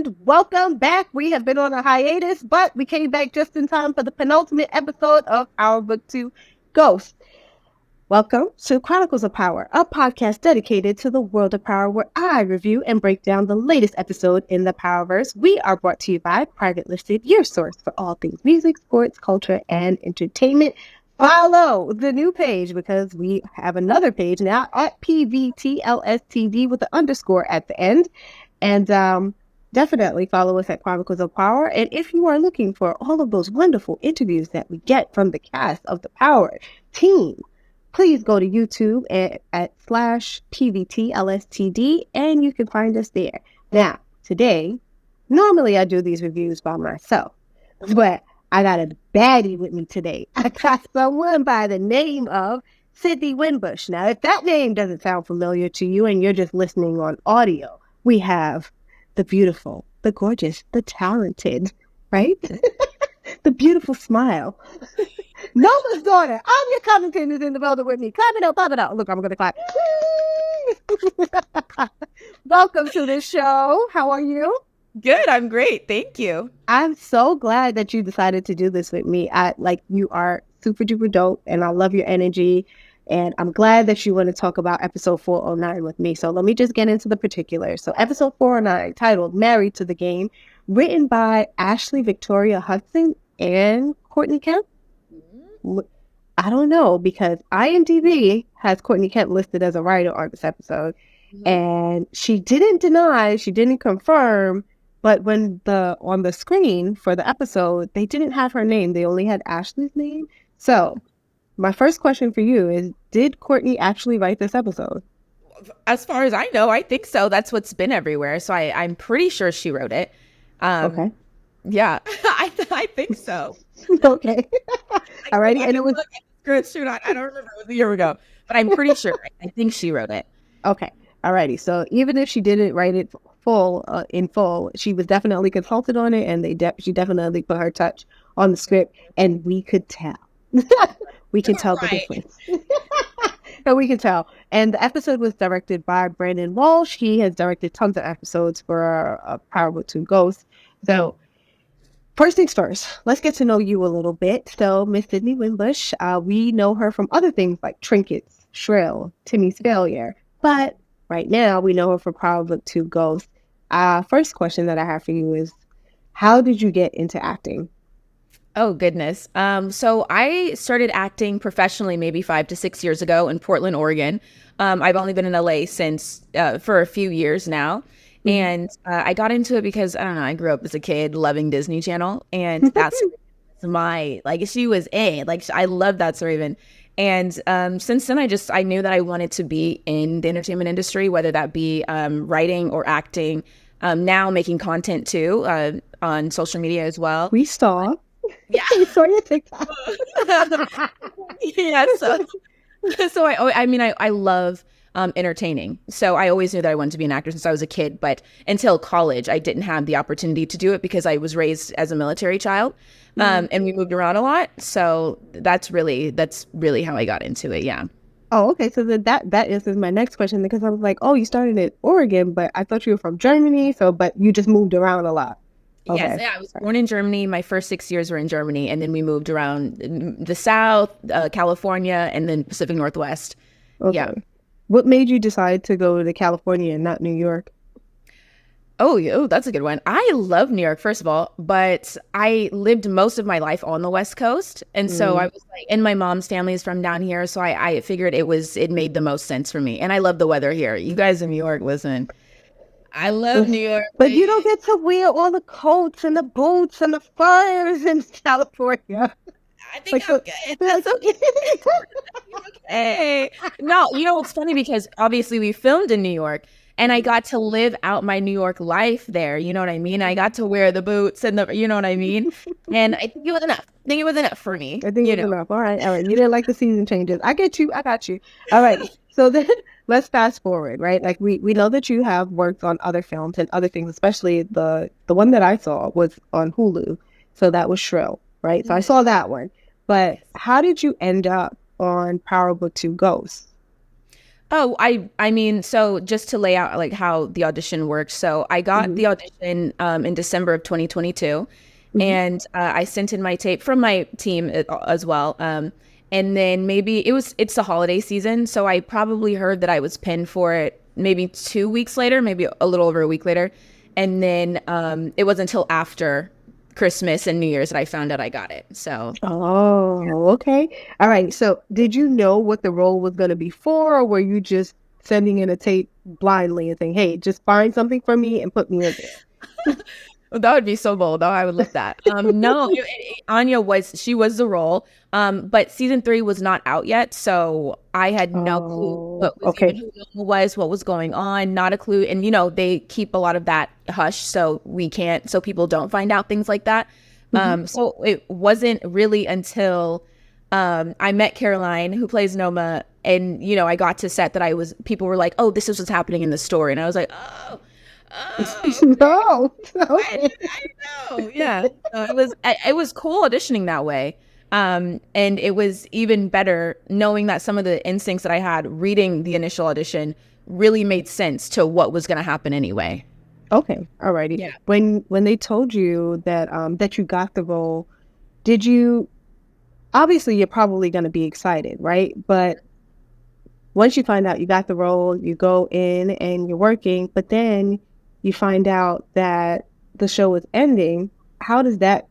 and welcome back. We have been on a hiatus, but we came back just in time for the penultimate episode of our Book 2 Ghost. Welcome to Chronicles of Power, a podcast dedicated to the world of power where I review and break down the latest episode in the Powerverse. We are brought to you by Private Listed, your source for all things music, sports, culture, and entertainment. Follow the new page because we have another page now at PVTLSTD with an underscore at the end. And definitely follow us at Chronicles of Power. And if you are looking for all of those wonderful interviews that we get from the cast of the Power team, please go to YouTube at /PVTLSTD and you can find us there. Now, today, normally I do these reviews by myself, but I got a baddie with me today. I got someone by the name of Sydney Winbush. Now, if that name doesn't sound familiar to you and you're just listening on audio, we have the beautiful, the gorgeous, the talented, right? The beautiful smile. Noma's daughter. I'm your commentator is in the building with me. Clap it out, clap it out. Look, I'm going to clap. Welcome to the show. How are you? Good. I'm great. Thank you. I'm so glad that you decided to do this with me. You are super duper dope and I love your energy. And I'm glad that you want to talk about episode 409 with me. So let me just get into the particulars. So episode 409, titled Married to the Game, written by Ashley Victoria Hudson and Courtney Kemp. I don't know because IMDb has Courtney Kemp listed as a writer on this episode. And she didn't deny, she didn't confirm, but when on the screen for the episode, they didn't have her name. They only had Ashley's name. So my first question for you is, did Courtney actually write this episode? As far as I know, I think so. That's what's been everywhere. So I'm pretty sure she wrote it. Okay. Yeah, I think so. Okay. Alrighty. And it was good. Shoot, I don't remember. It was a year ago, but I'm pretty sure. I think she wrote it. Okay. Alrighty. So even if she didn't write it in full, she was definitely consulted on it, and she definitely put her touch on the script, and we could tell. We can tell the difference. And we can tell. And the episode was directed by Brayden Walsh. He has directed tons of episodes for Power Book 2 Ghost. So first things first, let's get to know you a little bit. So Miss Sydney Winbush, we know her from other things like Trinkets, Shrill, Timmy's Failure. But right now we know her for Power Book 2 Ghost. First question that I have for you is, how did you get into acting? Oh, goodness. So I started acting professionally maybe 5 to 6 years ago in Portland, Oregon. I've only been in LA for a few years now. And I got into it because, I don't know, I grew up as a kid loving Disney Channel. And that's she was I love That's Raven. And since then, I knew that I wanted to be in the entertainment industry, whether that be writing or acting, now making content too on social media as well. We saw. Yeah. We saw your TikTok. Yeah. So I love entertaining. So I always knew that I wanted to be an actor since I was a kid, but until college, I didn't have the opportunity to do it because I was raised as a military child, and we moved around a lot. So that's really how I got into it. Yeah. Oh, okay. So that answers my next question, because I was like, oh, you started in Oregon, but I thought you were from Germany. But you just moved around a lot. Okay. Yes, yeah, I was born in Germany. My first 6 years were in Germany, and then we moved around the South, California, and then Pacific Northwest. Okay. Yeah. What made you decide to go to California and not New York? Oh, that's a good one. I love New York, first of all, but I lived most of my life on the West Coast. And so I was and my mom's family is from down here. So I figured it made the most sense for me. And I love the weather here. You guys in New York, listen, I love New York. But you don't get to wear all the coats and the boots and the furs in California. I think I'm good. That's okay. Okay. No, it's funny because obviously we filmed in New York and I got to live out my New York life there. You know what I mean? I got to wear the boots and you know what I mean? And I think it was enough. I think it was enough for me. I think it was enough. All right. You didn't like the season changes. I get you. I got you. All right. So then let's fast forward, right? Like we know that you have worked on other films and other things, especially the one that I saw was on Hulu. So that was Shrill, right? So I saw that one. But how did you end up on Power Book 2 Ghost? Oh, I mean, so just to lay out like how the audition works. So I got Hmm. the audition in December of 2022, Hmm. and I sent in my tape from my team as well. And then maybe it's the holiday season, so I probably heard that I was pinned for it maybe 2 weeks later, maybe a little over a week later, and then it wasn't until after Christmas and New Year's that I found out I got it. So Oh, okay. All right. So, did you know what the role was going to be for, or were you just sending in a tape blindly and saying, "Hey, just find something for me and put me in well, that would be so bold. Oh, I would love that. No, Anya she was the role. But season 3 was not out yet, so I had there?" no clue Oh, what was even okay. who Noma was, what was going on, not a clue. And they keep a lot of that hush, so so people don't find out things like that. Hmm. So it wasn't really until I met Caroline, who plays Noma, and I got to set that people were like, "Oh, this is what's happening in the story," and I was like, "Oh." Oh, No. I, Okay. I know. Yeah. So it was cool auditioning that way. And it was even better knowing that some of the instincts that I had reading the initial audition really made sense to what was going to happen anyway. Okay. Alrighty. Yeah. When they told you that you got the role, did you obviously you're probably going to be excited, right? But once you find out you got the role, you go in and you're working, but then you find out that the show is ending. How does that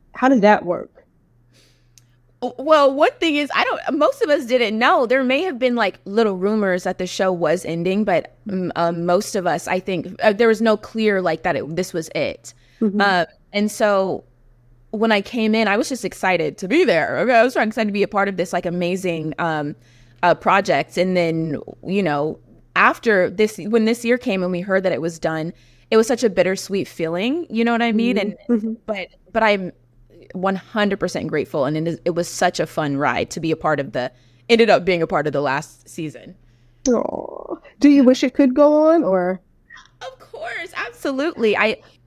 work? Well, one thing is, most of us didn't know. There may have been like little rumors that the show was ending, but most of us, I think, there was no clear like that this was it. Hmm. And so when I came in, I was just excited to be there. Okay, I was so excited to be a part of this like amazing project. And then, after this, when this year came and we heard that it was done, it was such a bittersweet feeling. You know what I mean? Hmm. And Hmm. but I'm 100% grateful, and it was such a fun ride to be a part of ended up being a part of the last season. Oh, do you wish it could go on, or? Of course, absolutely.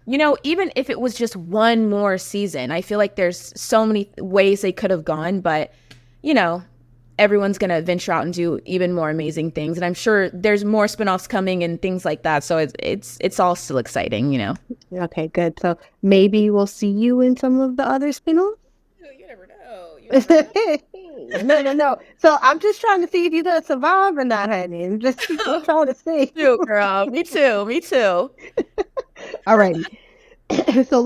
Even if it was just one more season, I feel like there's so many ways they could have gone, but you know, everyone's gonna venture out and do even more amazing things, and I'm sure there's more spinoffs coming and things like that. So it's all still exciting. Okay, good. So maybe we'll see you in some of the other spin-offs. You never know. You never know. No, no, no. So I'm just trying to see if you're gonna survive or not, honey. I'm just trying to see. Me too, girl. Me too. Me too. Alrighty. So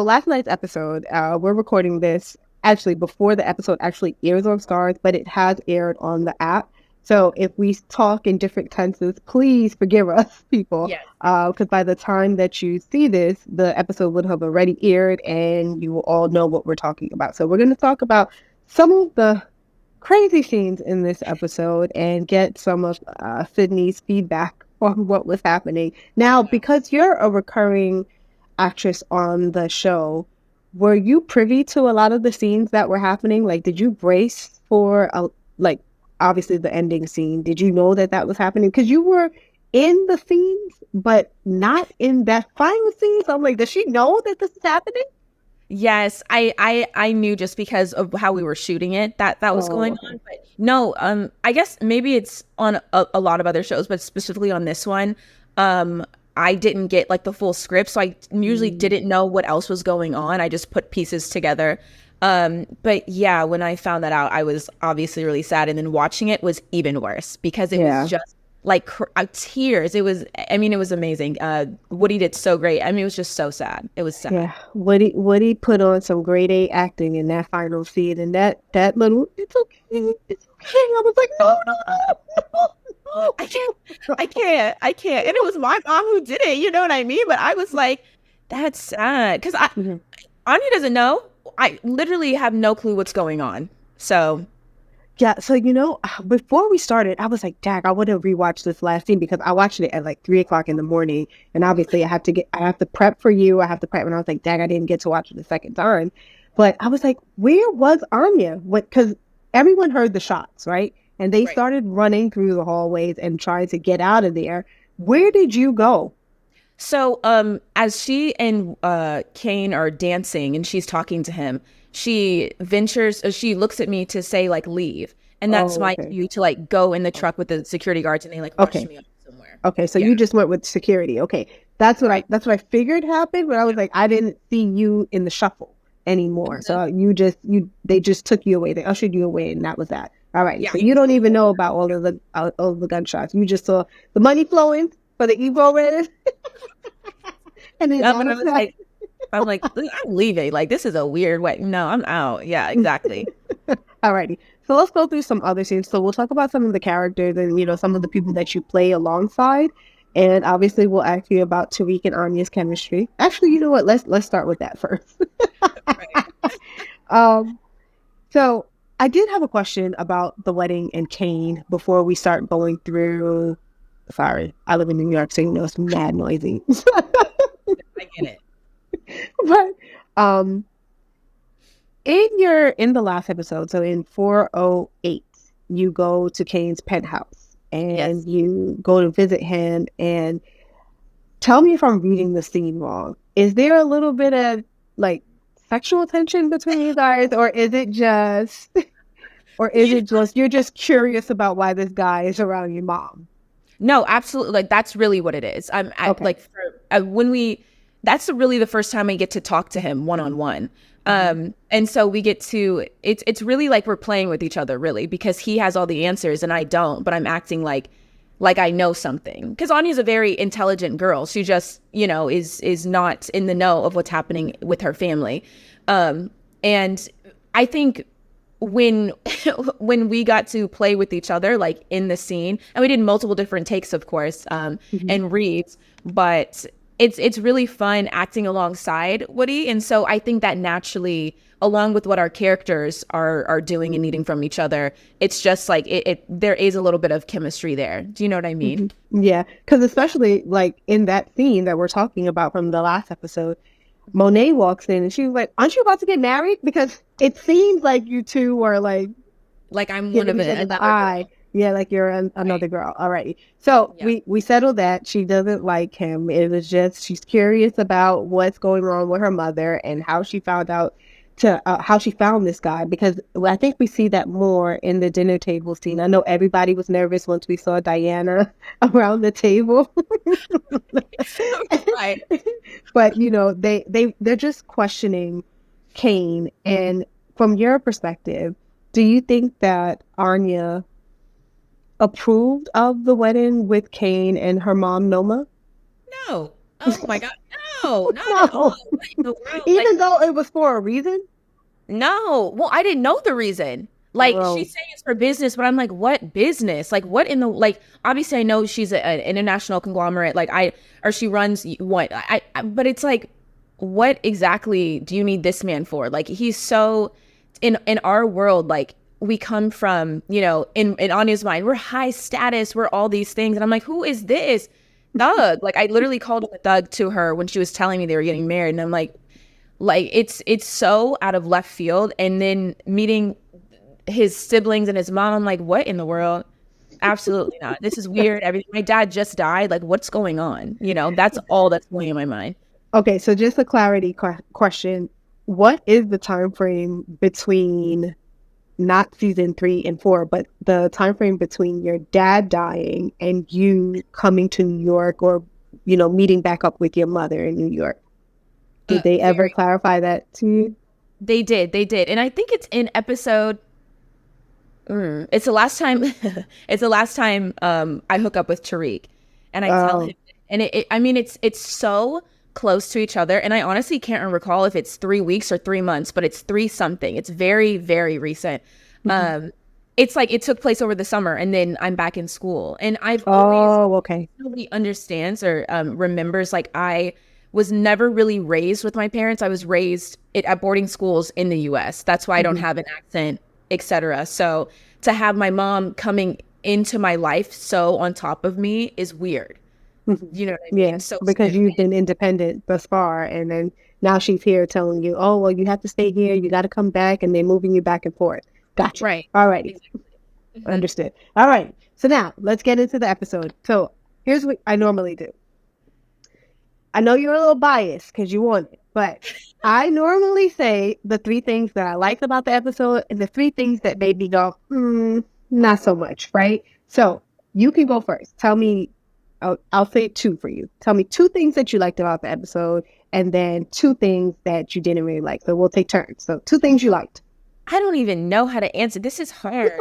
last night's episode, we're recording this actually before the episode actually airs on Stars, but it has aired on the app. So if we talk in different tenses, please forgive us, people, Yes. because by the time that you see this, the episode would have already aired, and you will all know what we're talking about. So we're going to talk about some of the crazy scenes in this episode and get some of Sydney's feedback on what was happening. Now, because you're a recurring actress on the show, were you privy to a lot of the scenes that were happening? Like, did you brace for like obviously the ending scene? Did you know that was happening? Because you were in the scenes, but not in that final scene. So I'm like, does she know that this is happening? Yes, I knew just because of how we were shooting it that was Oh, going okay. on. But no, I guess maybe it's on a lot of other shows, but specifically on this one, I didn't get like the full script, so I usually Mm. didn't know what else was going on. I just put pieces together. But yeah, when I found that out, I was obviously really sad, and then watching it was even worse because it was Yeah. just like tears. It was amazing. Woody did so great. I mean, it was just so sad. It was sad. Yeah, Woody put on some grade A acting in that final scene, and that little it's okay, it's okay. I was like, no, no, no, no, I can't, I can't. And it was my mom who did it. You know what I mean? But I was like, that's sad because no. Anya doesn't know. I literally have no clue what's going on. So Yeah, so before we started, I was like, Dag, I would have rewatched this last scene because I watched it at like 3 o'clock in the morning, and obviously I have to prep for you. I have to prep, and I was like, Dag, I didn't get to watch it the second time, but I was like, where was Anya? What? Because everyone heard the shots, right? And they right. started running through the hallways and trying to get out of there. Where did you go? So, as she and Kane are dancing and she's talking to him, she looks at me to say like leave, And that's my okay. cue to like go in the truck with the security guards and they like rush Okay. me off somewhere. Okay. So Yeah. you just went with security. Okay. Right. That's what I figured happened, but I was like, I didn't see you in the shuffle anymore. Mhm. So they just took you away. They ushered you away, and that was that. All right. Yeah. So you don't even know about all of the gunshots. You just saw the money flowing for the Evo Raiders, and then that But I was was that. like, I'm leaving. Like, this is a weird way. No, I'm out. Yeah, exactly. Alrighty. So let's go through some other scenes. So we'll talk about some of the characters and some of the people that you play alongside. And obviously we'll ask you about Tariq and Anya's chemistry. Actually, you know what? Let's start with that first. Right. um so I did have a question about the wedding and Kane before we start going through. Sorry, I live in New York, so it's mad noisy. I get it. But um in the last episode, so in 408, you go to Kane's penthouse and Yes. you go to visit him. And tell me if I'm reading the scene wrong. Is there a little bit of like sexual tension between you guys, or is it just, You you're just curious about why this guy is around your mom? No, absolutely. Like that's really what it is. Okay. Like when we that's really the first time I get to talk to him one on one. And so we get to it's really like we're playing with each other really because he has all the answers and I don't, but I'm acting like I know something. Because Anya's a very intelligent girl. She just, is not in the know of what's happening with her family. And I think when when we got to play with each other like in the scene, and we did multiple different takes of course, and reads, but it's really fun acting alongside Woody. And so I think that naturally, along with what our characters are doing and needing from each other, it's just like there is a little bit of chemistry there. Do you know what I mean? Yeah, because especially like in that scene that we're talking about from the last episode, Monet walks in and she's like, "Aren't you about to get married?" Because it seems like you two were like Like I'm one giving of each other the another eye. girl. Yeah, like you're another girl. Alrighty. So Yeah. we settled that she doesn't like him. It was just she's curious about what's going on with her mother and how she found out how she found this guy, because I think we see that more in the dinner table scene. I know everybody was nervous once we saw Diana around the table. Right. But they're just questioning Kane. And from your perspective, do you think that Anya approved of the wedding with Kane and her mom Noma? No. Oh my God. No, not at all. No, What in the world? Like, even though it was for a reason. no. Well, I didn't know the reason. Like Well, she's saying it's for business, but I'm like, what business? Like what in the like obviously I know she's an international conglomerate, like or she runs what but it's like, what exactly do you need this man for? Like he's so in our world, like we come from, in Anya's mind, we're high status, we're all these things. And I'm like, who is this? Thug. Like I literally called him a thug to her when she was telling me they were getting married. And I'm like it's so out of left field. And then meeting his siblings and his mom, I'm like, what in the world? Absolutely not. This is weird. Everything. My dad just died. Like, what's going on? That's all that's going in my mind. okay, so just a clarity question. What is the time frame between not season 3 and 4, but the time frame between your dad dying and you coming to New York, or meeting back up with your mother in New York? Did they ever Very. clarify that to you? They did, and I think it's in episode. It's the last time. It's the last time I hook up with Tariq, and I tell Oh, him, and I mean, it's so close to each other, and I honestly can't recall if it's 3 weeks or 3 months, but it's three something. It's very very recent. Um, it's like it took place over the summer, and then I'm back in school, and I've always oh, okay. nobody understands or remembers. Like I was never really raised with my parents. I was raised at boarding schools in the U.S. That's why I don't Mhm. have an accent, etc. So to have my mom coming into my life so on top of me is weird. Mhm. You know what I Yeah, mean? So because soon. you've been independent thus far, and then now she's here telling you, "Oh, well, you have to stay here. You got to come back," and they're moving you back and forth. Gotcha. Right. All righty. Exactly. Hmm. Understood. All right. So now let's get into the episode. So here's what I normally do. I know you're a little biased because you want it, But I normally say the 3 things that I liked about the episode and the 3 things that made me go, not so much, right? So you can go first. Tell me, I'll say 2 for you. Tell me 2 things that you liked about the episode and then 2 things that you didn't really like. So we'll take turns. So 2 things you liked. I don't even know how to answer. This is hard.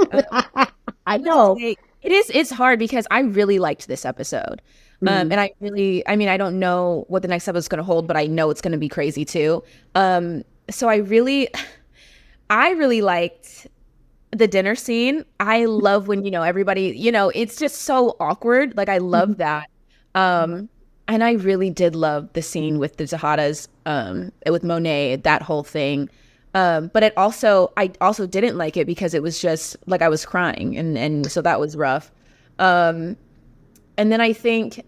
I know. It's hard because I really liked this episode. And I mean, I don't know what the next episode is going to hold, but I know it's going to be crazy too. So I really liked the dinner scene. I love when, everybody, it's just so awkward. Like, I love that. And I really did love the scene with the Tejadas, with Monet, that whole thing. But I also didn't like it because it was just like I was crying, and so that was rough. And then I think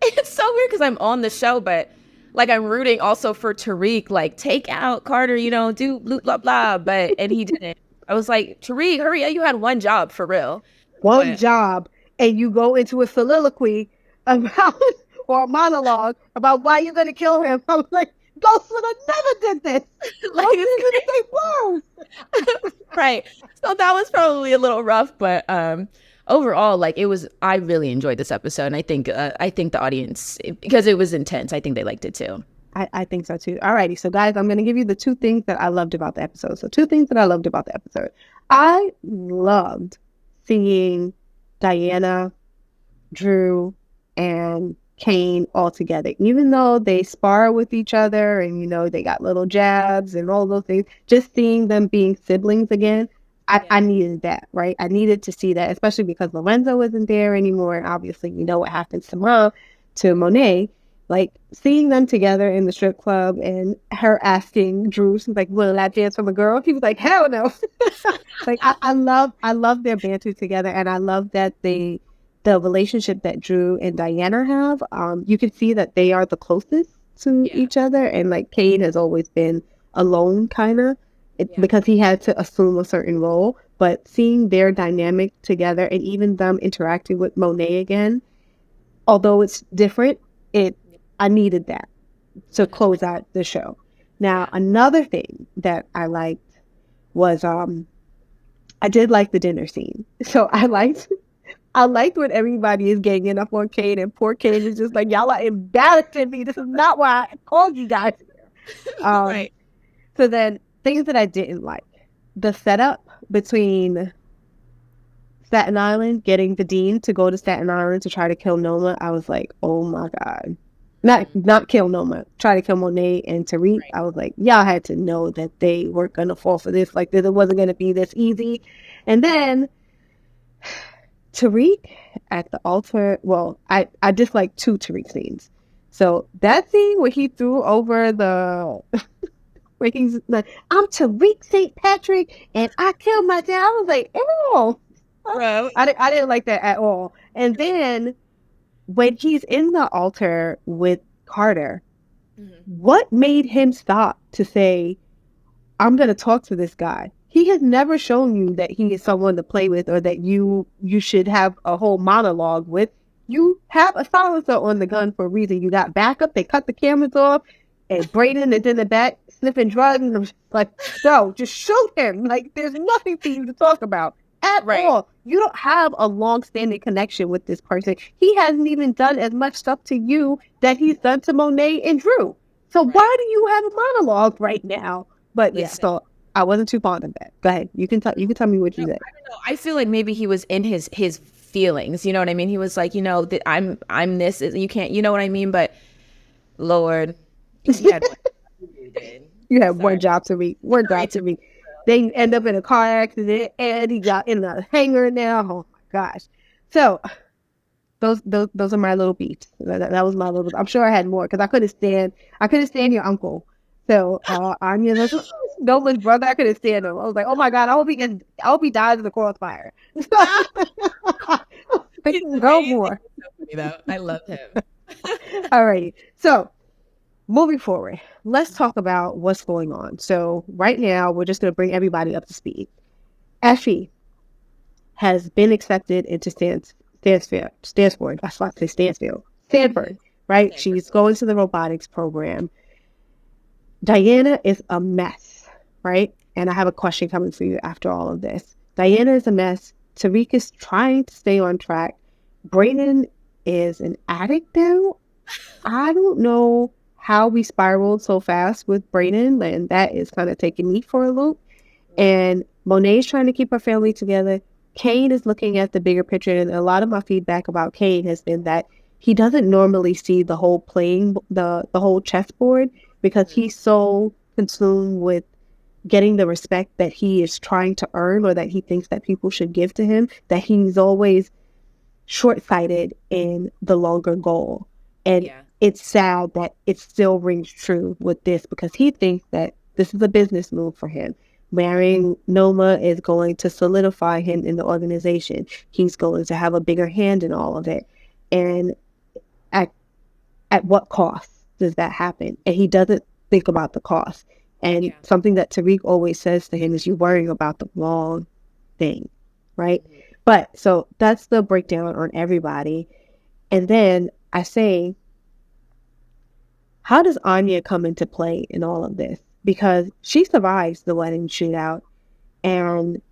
it's so weird because I'm on the show, but like I'm rooting also for Tariq, like take out Carter, do blah blah blah, and he didn't. I was like, Tariq, hurry up! You had one job for real, job, and you go into a soliloquy about or a monologue about why you're gonna kill him. I was like, Ghost would have never did this. Like, right. So that was probably a little rough, but overall, like I really enjoyed this episode, and I think the audience, because it was intense, I think they liked it too. I think so too. Alrighty, so guys, I'm going to give you the 2 things that I loved about the episode. So 2 things that I loved about the episode. I loved seeing Diana, Drew, and Kane all together, even though they spar with each other and they got little jabs and all those things. Just seeing them being siblings again, I needed that, right? I needed to see that, especially because Lorenzo wasn't there anymore, and obviously what happens to Monet. Like, seeing them together in the strip club and her asking Drew, she's like, will that dance from a girl? He was like, hell no. Like, I love their banter together, and I love that the relationship that Drew and Diana have. You can see that they are the closest to each other, and like Cade has always been alone, kind of, because he had to assume a certain role. But seeing their dynamic together, and even them interacting with Monet again, although it's different, I needed that to close out the show. Now, another thing that I liked was I did like the dinner scene. So I liked when everybody is ganging up on Cade, and poor Cade is just like, y'all are embarrassing me. This is not why I called you guys. Right. So then, things that I didn't like. The setup between Staten Island, getting the dean to go to Staten Island to try to kill Noma. I was like, oh my God. Not kill Noma, try to kill Monet and Tariq. Right. I was like, y'all had to know that they weren't going to fall for this. Like, it wasn't going to be this easy. And then Tariq at the altar. Well, I dislike 2 Tariq scenes. So that scene where he threw over where he's like, I'm Tariq St. Patrick and I killed my dad. I was like, oh, bro. I didn't like that at all. And then when he's in the altar with Carter, what made him stop to say, I'm going to talk to this guy? He has never shown you that he is someone to play with, or that you should have a whole monologue with. You have a silencer on the gun for a reason. You got backup. They cut the cameras off, and Brayden is in the back sniffing drugs. And I'm just like, no, just shoot him. Like, there's nothing for you to talk about at all. You don't have a long-standing connection with this person. He hasn't even done as much stuff to you that he's done to Monet and Drew. So why do you have a monologue right now? But so I wasn't too fond of that. Go ahead. You can tell me what you said. I don't know. I feel like maybe he was in his feelings. You know what I mean? He was like, that I'm this. You can't. You know what I mean? But Lord, you had one job to read. One job to read. They end up in a car accident, and he got in a hangar now. Oh my gosh! So those are my little beats. That was my little. I'm sure I had more because I couldn't stand your uncle. So Anya, Nolan's brother, I couldn't stand him. I was like, oh my God, I hope he dies in the crossfire. Go more. I love him. Alrighty, so. Moving forward, let's talk about what's going on. So right now, we're just going to bring everybody up to speed. Effie has been accepted into Stanford. I was about to say Stanfield. Stanford, right? She's going to the robotics program. Diana is a mess, right? And I have a question coming for you after all of this. Diana is a mess. Tariq is trying to stay on track. Brayden is an addict now. I don't know how we spiraled so fast with Brayden, and that is kind of taking me for a loop. And Monet is trying to keep her family together. Kane is looking at the bigger picture, and a lot of my feedback about Kane has been that he doesn't normally see the whole the whole chessboard because he's so consumed with getting the respect that he is trying to earn or that he thinks that people should give to him, that he's always short-sighted in the longer goal. And it's sad that it still rings true with this because he thinks that this is a business move for him. Marrying Noma is going to solidify him in the organization. He's going to have a bigger hand in all of it. And at what cost does that happen? And he doesn't think about the cost. And something that Tariq always says to him is, you're worrying about the wrong thing, right? But so that's the breakdown on everybody. And then I say, how does Anya come into play in all of this? Because she survives the wedding shootout. And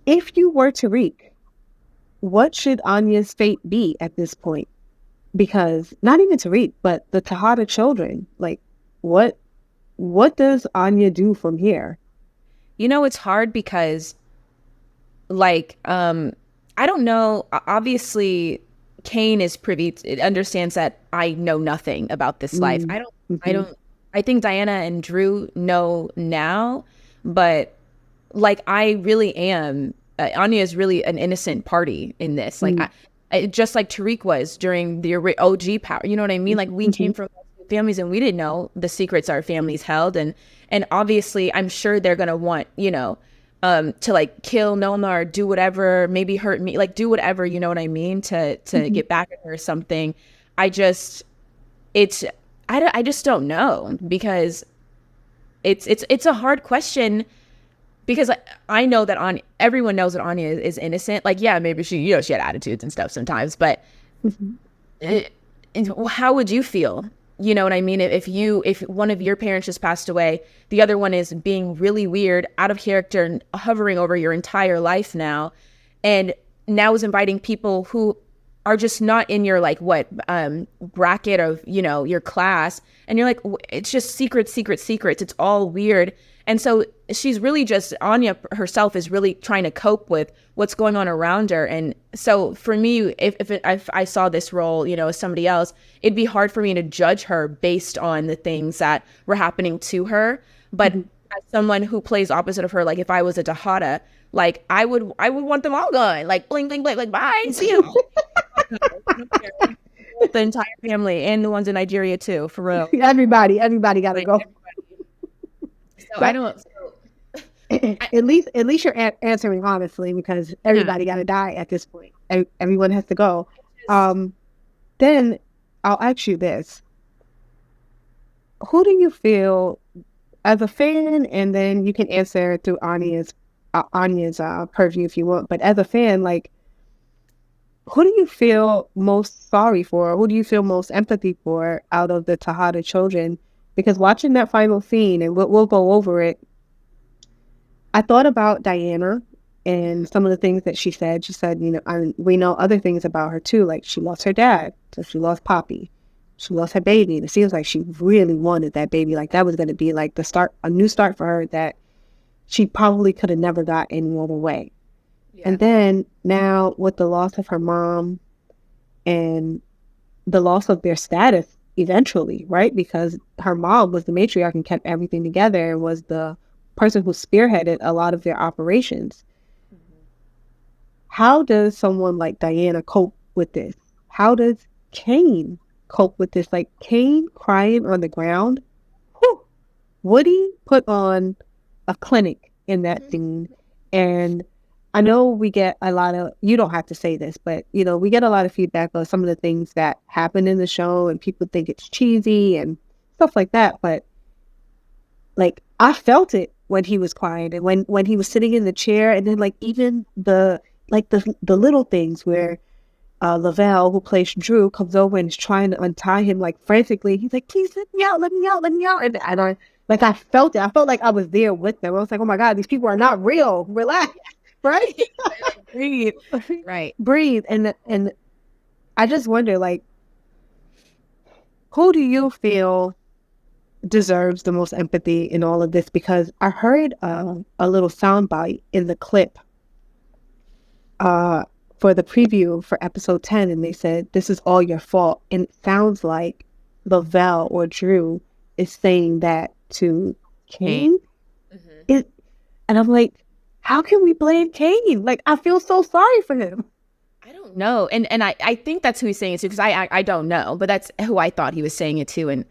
if you were Tariq, what should Anya's fate be at this point? Because not even Tariq, but the Tejada children, like what does Anya do from here? You know, it's hard because like I don't know, obviously Kane is privy to, understands that I know nothing about this life. I think Diana and Drew know now, but like I really am Anya is really an innocent party in this. Like I just like Tariq was during the OG power. You know what I mean? Like we came from families and we didn't know the secrets our families held, and obviously I'm sure they're gonna want, you know, to like kill Noma or do whatever, maybe hurt me, like do whatever, you know what I mean, to get back at her or something. I just don't know, because it's a hard question, because I know that everyone knows that Anya is innocent. Like, yeah, maybe she, you know, she had attitudes and stuff sometimes, but how would you feel? You know what I mean? If one of your parents just passed away, the other one is being really weird, out of character, and hovering over your entire life now, and now is inviting people who are just not in your like bracket of, you know, your class, and you're like, it's just secrets. It's all weird. And so she's really just, Anya herself is really trying to cope with what's going on around her. And so for me, if I saw this role, you know, as somebody else, it'd be hard for me to judge her based on the things that were happening to her. But as someone who plays opposite of her, like if I was a Tejada, like I would want them all gone, like bling, bling, bling, like bye, see you. The entire family and the ones in Nigeria too, for real. Everybody gotta go. So I don't. At least you're answering honestly, because everybody got to die at this point. Everyone has to go. Then I'll ask you this: who do you feel as a fan, and then you can answer through Anya's purview if you want. But as a fan, like, who do you feel most sorry for? Who do you feel most empathy for out of the Tejada children? Because watching that final scene, and we'll go over it, I thought about Diana and some of the things that she said. She said, you know, we know other things about her too. Like she lost her dad, so she lost Poppy. She lost her baby. And it seems like she really wanted that baby. Like that was going to be like a new start for her that she probably could have never got any other way. Yeah. And then now with the loss of her mom and the loss of their status eventually, right? Because her mom was the matriarch and kept everything together and was the person who spearheaded a lot of their operations. Mm-hmm. How does someone like Diana cope with this? How does Kane cope with this? Like Kane crying on the ground. Whew. Woody put on a clinic in that scene. And I know we get a lot of, you don't have to say this, but you know, we get a lot of feedback on some of the things that happen in the show and people think it's cheesy and stuff like that. But like, I felt it when he was crying and when he was sitting in the chair, and then like even the little things where Lavelle, who plays Drew, comes over and is trying to untie him like frantically. He's like, please let me out, let me out, let me out. And I felt it. I felt like I was there with them. I was like, oh my God, these people are not real. Relax, right? Breathe. Right. Breathe. And I just wonder, like, who do you feel deserves the most empathy in all of this? Because I heard a little soundbite in the clip for the preview for episode 10, and they said, this is all your fault. And it sounds like Lavelle or Drew is saying that to Kane. Mm-hmm. And I'm like, how can we blame Kane? Like, I feel so sorry for him. I don't know. And I think that's who he's saying it to, because I don't know, but that's who I thought he was saying it to. And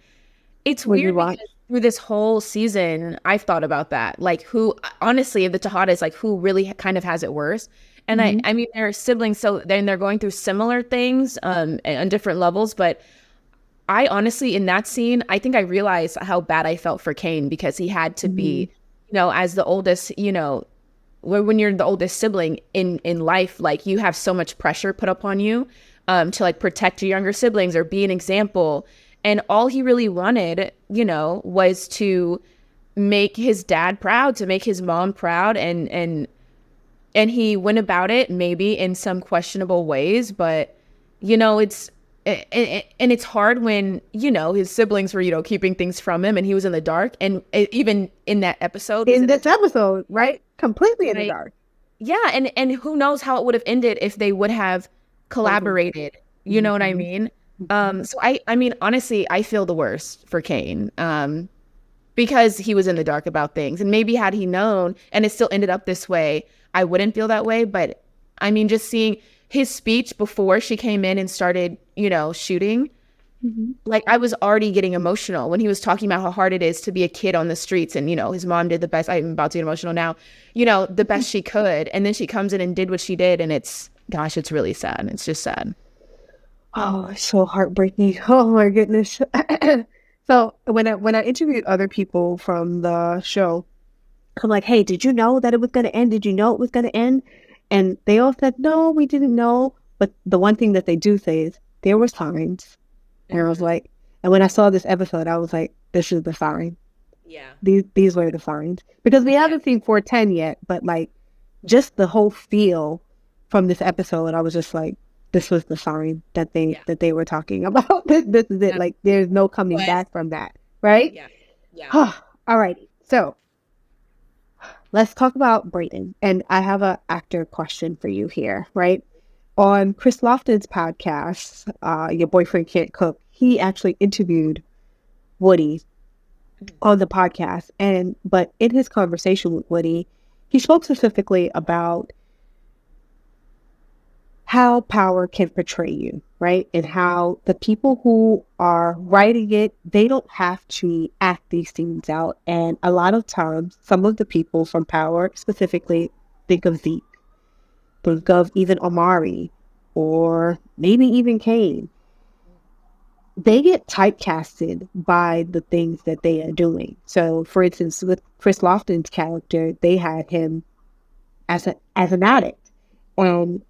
it's weird because through this whole season, I've thought about that. Like, who, honestly, the Tejada is like, who really kind of has it worse. And mm-hmm. I mean, they're siblings, so then they're going through similar things on different levels. But I honestly, in that scene, I think I realized how bad I felt for Kane, because he had to mm-hmm. be, as the oldest, when you're the oldest sibling in life, like, you have so much pressure put upon you to like protect your younger siblings or be an example. And all he really wanted, was to make his dad proud, to make his mom proud. And he went about it maybe in some questionable ways, but, it's hard when, his siblings were, keeping things from him and he was in the dark. And even in that episode. In this episode, right? Completely in the dark. Yeah. And who knows how it would have ended if they would have collaborated. You know what I mean? So I mean, honestly, I feel the worst for Kane, because he was in the dark about things, and maybe had he known and it still ended up this way, I wouldn't feel that way. But I mean, just seeing his speech before she came in and started, shooting, mm-hmm. like, I was already getting emotional when he was talking about how hard it is to be a kid on the streets. And, his mom did the best. I'm about to get emotional now, the best she could. And then she comes in and did what she did. And it's really sad. It's just sad. Oh, it's so heartbreaking. Oh my goodness. So when I interviewed other people from the show, I'm like, hey, did you know that it was going to end? Did you know it was going to end? And they all said, no, we didn't know. But the one thing that they do say is there were signs. And I was like, and when I saw this episode, I was like, this is the sign. Yeah. These were the signs. Because we haven't seen 410 yet, but like, just the whole feel from this episode, I was just like, this was the sign that they were talking about. This is it. Like, there's no coming back from that, right? Yeah. All right. So let's talk about Brayden. And I have an actor question for you here, right? On Chris Lofton's podcast, Your Boyfriend Can't Cook, he actually interviewed Woody on the podcast. But in his conversation with Woody, he spoke specifically about how power can portray you, right? And how the people who are writing it, they don't have to act these scenes out. And a lot of times, some of the people from Power, specifically, think of Zeke, think of even Omari, or maybe even Kane. They get typecasted by the things that they are doing. So, for instance, with Chris Lofton's character, they had him as an addict. And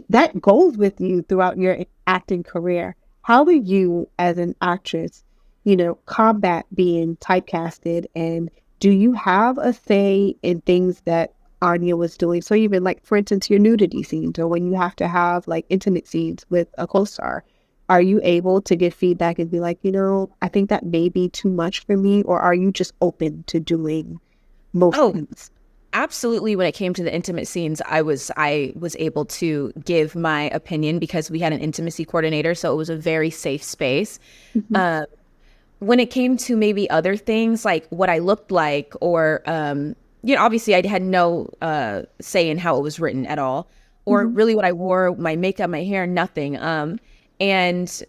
that goes with you throughout your acting career. How do you, as an actress, combat being typecasted? And do you have a say in things that Anya was doing? So even like, for instance, your nudity scenes, or when you have to have like intimate scenes with a co-star, are you able to give feedback and be like, I think that may be too much for me? Or are you just open to doing most things? Absolutely. When it came to the intimate scenes, I was able to give my opinion because we had an intimacy coordinator, so it was a very safe space. Mm-hmm. When it came to maybe other things like what I looked like, or obviously I had no say in how it was written at all, or mm-hmm. really what I wore, my makeup, my hair, nothing. And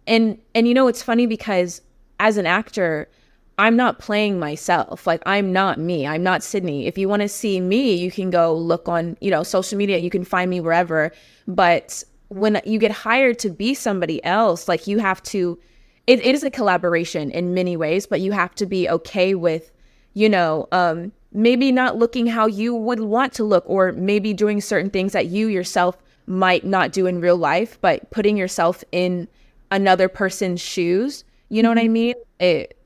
it's funny because as an actor, I'm not playing myself. Like, I'm not me. I'm not Sydney. If you want to see me, you can go look on, social media. You can find me wherever. But when you get hired to be somebody else, like, you have to, it is a collaboration in many ways, but you have to be okay with, maybe not looking how you would want to look, or maybe doing certain things that you yourself might not do in real life, but putting yourself in another person's shoes, you know what I mean?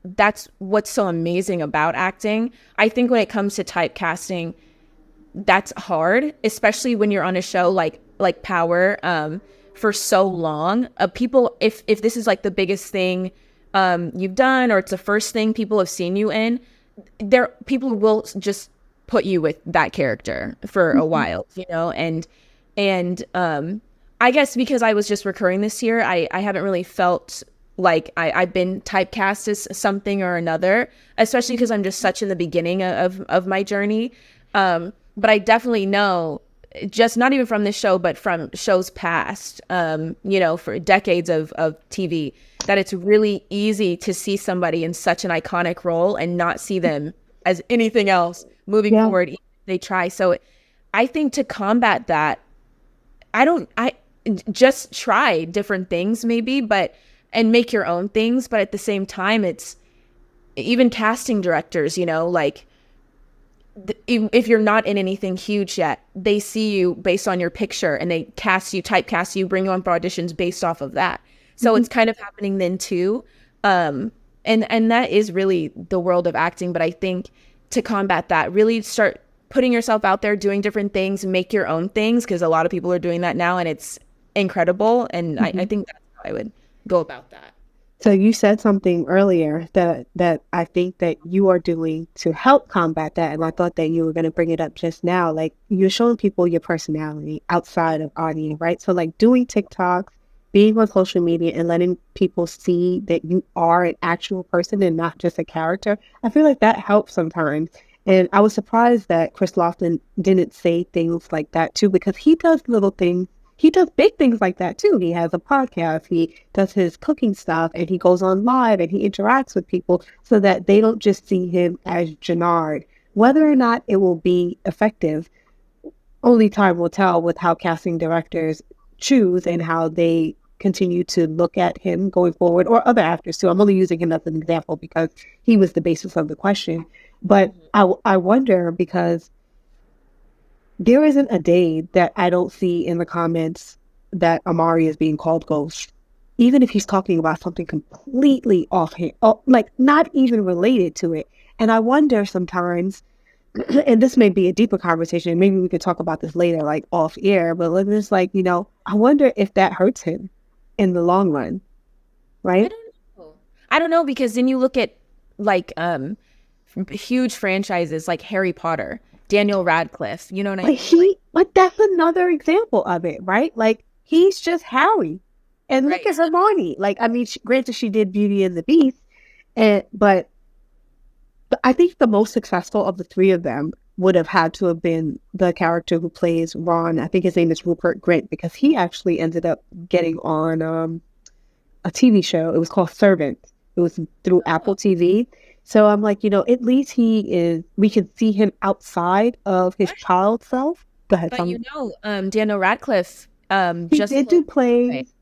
That's what's so amazing about acting. I think when it comes to typecasting, that's hard, especially when you're on a show like Power for so long. People, if this is like the biggest thing you've done, or it's the first thing people have seen you in, people will just put you with that character for a while, you know. And I guess because I was just recurring this year, I haven't really felt like I've been typecast as something or another, especially because I'm just such in the beginning of my journey. But I definitely know, just not even from this show, but from shows past, you know, for decades of TV, that it's really easy to see somebody in such an iconic role and not see them as anything else moving forward. They try. So I think to combat that, I just try different things maybe, and make your own things. But at the same time, it's even casting directors, you know, like, if you're not in anything huge yet, they see you based on your picture and they typecast you, bring you on for auditions based off of that. So it's kind of happening then too. And that is really the world of acting. But I think to combat that, really start putting yourself out there, doing different things, make your own things, because a lot of people are doing that now and it's incredible. And I think that's how I would go about that. So you said something earlier that I think that you are doing to help combat that, and I thought that you were going to bring it up just now. Like, you're showing people your personality outside of audience, right? So like doing TikToks, being on social media, and letting people see that you are an actual person and not just a character. I feel like that helps sometimes. And I was surprised that Chris Lofton didn't say things like that too, because he does little things. He does big things like that too. He has a podcast, he does his cooking stuff, and he goes on live and he interacts with people so that they don't just see him as Jannard. Whether or not it will be effective, only time will tell with how casting directors choose and how they continue to look at him going forward, or other actors too. I'm only using him as an example because he was the basis of the question. But I wonder, because there isn't a day that I don't see in the comments that Amari is being called Ghost, even if he's talking about something completely offhand, like not even related to it. And I wonder sometimes, and this may be a deeper conversation, maybe we could talk about this later, like off air, but it's like, you know, I wonder if that hurts him in the long run, right? I don't know, because then you look at like huge franchises like Harry Potter, Daniel Radcliffe, you know what I mean? But that's another example of it, right? Like, he's just Harry. And look at Hermione. Like, I mean, granted, she did Beauty and the Beast, but I think the most successful of the three of them would have had to have been the character who plays Ron. I think his name is Rupert Grint, because he actually ended up getting on a TV show. It was called Servant. It was through Apple TV. So I'm like, you know, at least we can see him outside of his child self. Go ahead. But you know, Daniel Radcliffe he did do plays.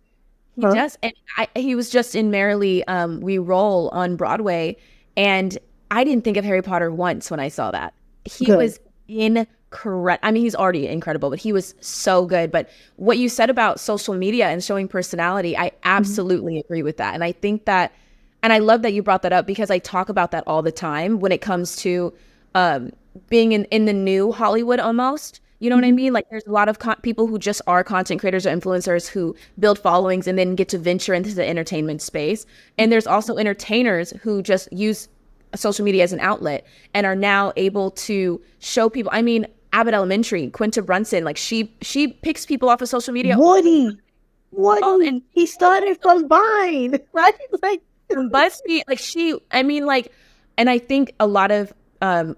He does. And he was just in Merrily We Roll on Broadway. And I didn't think of Harry Potter once when I saw that. He was incredible. I mean, he's already incredible, but he was so good. But what you said about social media and showing personality, I absolutely agree with that. And I think that, and I love that you brought that up, because I talk about that all the time when it comes to being in the new Hollywood almost. You know what I mean? Like, there's a lot of people who just are content creators or influencers who build followings and then get to venture into the entertainment space. And there's also entertainers who just use social media as an outlet and are now able to show people. I mean, Abbott Elementary, Quinta Brunson, like she picks people off of social media. Woody, and he started from Vine, right? Like, BuzzFeed, and I think a lot of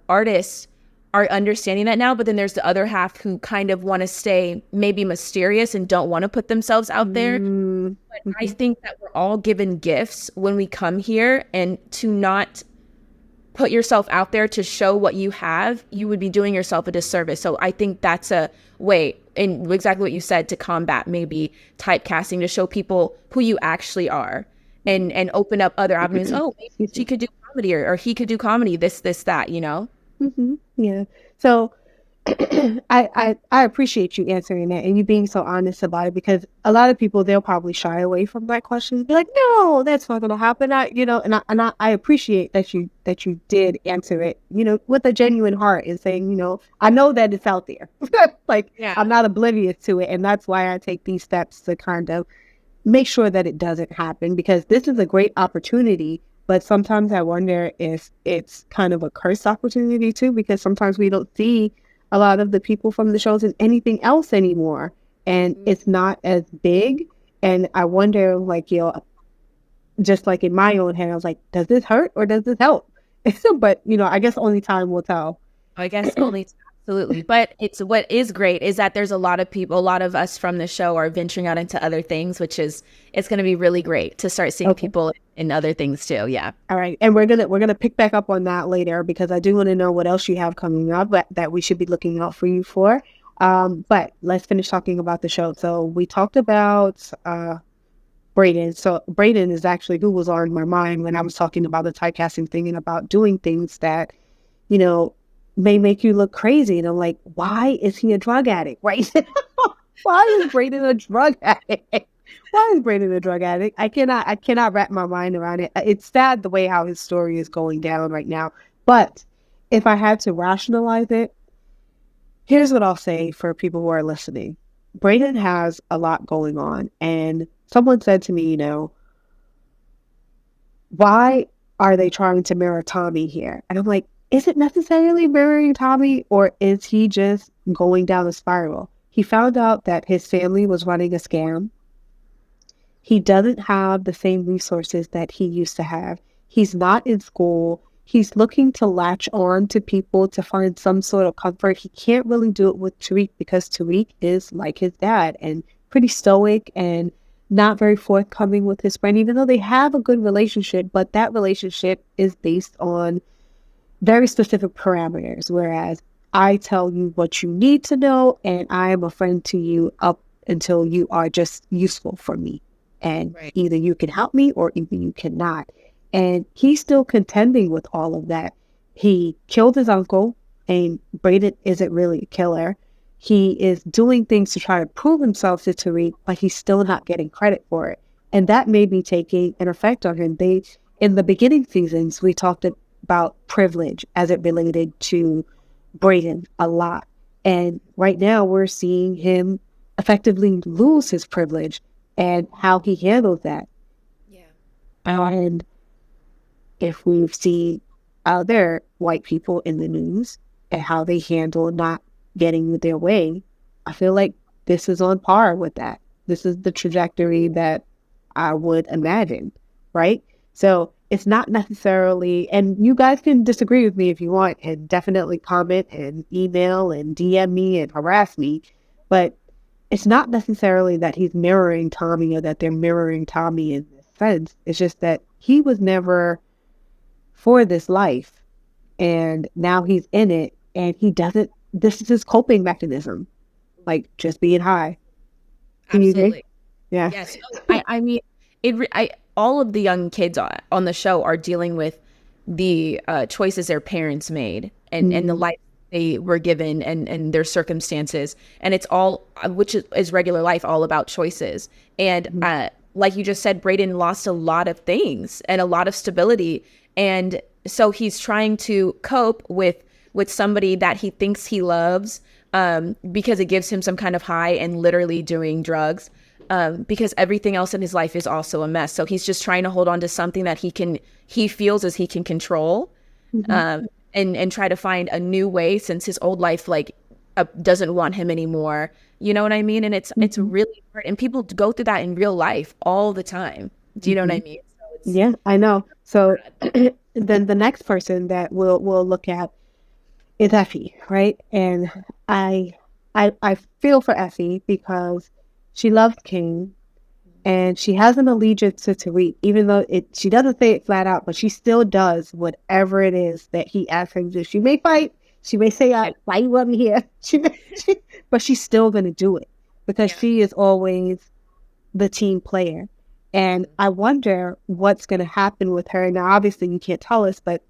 artists are understanding that now, but then there's the other half who kind of want to stay maybe mysterious and don't want to put themselves out there. But I think that we're all given gifts when we come here, and to not put yourself out there to show what you have, you would be doing yourself a disservice. So I think that's a way, and exactly what you said, to combat maybe typecasting, to show people who you actually are, and open up other avenues. Oh, maybe she could do comedy, or he could do comedy, this, that, you know? Yeah. So I appreciate you answering that and you being so honest about it, because a lot of people, they'll probably shy away from that question and be like, no, that's not going to happen. I appreciate that you did answer it, with a genuine heart and saying, I know that it's out there. Like, Yeah. I'm not oblivious to it. And that's why I take these steps to kind of make sure that it doesn't happen, because this is a great opportunity. But sometimes I wonder if it's kind of a cursed opportunity too, because sometimes we don't see a lot of the people from the shows in anything else anymore. And it's not as big. And I wonder, like, just like in my own head, I was like, does this hurt or does this help? But, I guess only time will tell. I guess only absolutely. But it's what is great is that there's a lot of people, a lot of us from the show are venturing out into other things, which is it's going to be really great to start seeing people in other things too. Yeah. All right. And we're gonna pick back up on that later, because I do want to know what else you have coming up that we should be looking out for you for. But let's finish talking about the show. So we talked about Brayden. So Brayden is actually who was on my mind when I was talking about the typecasting thing and about doing things that, you know, may make you look crazy. And I'm like, why is he a drug addict? Right? Why is Brayden a drug addict? Why is Brayden a drug addict? I cannot wrap my mind around it. It's sad the way how his story is going down right now. But if I had to rationalize it, here's what I'll say for people who are listening. Brayden has a lot going on. And someone said to me, why are they trying to mirror Tommy here? And I'm like, is it necessarily mirroring Tommy, or is he just going down a spiral? He found out that his family was running a scam. He doesn't have the same resources that he used to have. He's not in school. He's looking to latch on to people to find some sort of comfort. He can't really do it with Tariq, because Tariq is like his dad and pretty stoic and not very forthcoming with his friend, even though they have a good relationship. But that relationship is based on very specific parameters. Whereas I tell you what you need to know, and I am a friend to you up until you are just useful for me. And either you can help me or either you cannot. And he's still contending with all of that. He killed his uncle, and Brayden isn't really a killer. He is doing things to try to prove himself to Tariq, but he's still not getting credit for it. And that may be taking an effect on him. In the beginning seasons, we talked about privilege as it related to Brayden a lot. And right now we're seeing him effectively lose his privilege and how he handles that. Yeah. And if we've seen other white people in the news and how they handle not getting their way, I feel like this is on par with that. This is the trajectory that I would imagine, right? So it's not necessarily, and you guys can disagree with me if you want, and definitely comment and email and DM me and harass me, but it's not necessarily that he's mirroring Tommy or that they're mirroring Tommy in this sense. It's just that he was never for this life, and now he's in it, and he doesn't, this is his coping mechanism, like just being high. Can you agree? Absolutely. Yeah. Yes. I mean, all of the young kids on the show are dealing with the choices their parents made and the life they were given and their circumstances. And it's all, which is regular life, all about choices. And like you just said, Brayden lost a lot of things and a lot of stability. And so he's trying to cope with somebody that he thinks he loves, because it gives him some kind of high, and literally doing drugs, because everything else in his life is also a mess. So he's just trying to hold on to something that he feels as he can control, and try to find a new way, since his old life doesn't want him anymore. You know what I mean? And it's really hard. And people go through that in real life all the time. Do you know what I mean? So Yeah, I know. So then the next person that we'll look at is Effie, right? And I feel for Effie, because she loves King and she has an allegiance to Tariq, even though she doesn't say it flat out, but she still does whatever it is that he asks her to do. She may fight, she may say, "Why you want me here?" But she's still gonna do it, because she is always the team player. And I wonder what's going to happen with her. Now, obviously, you can't tell us, but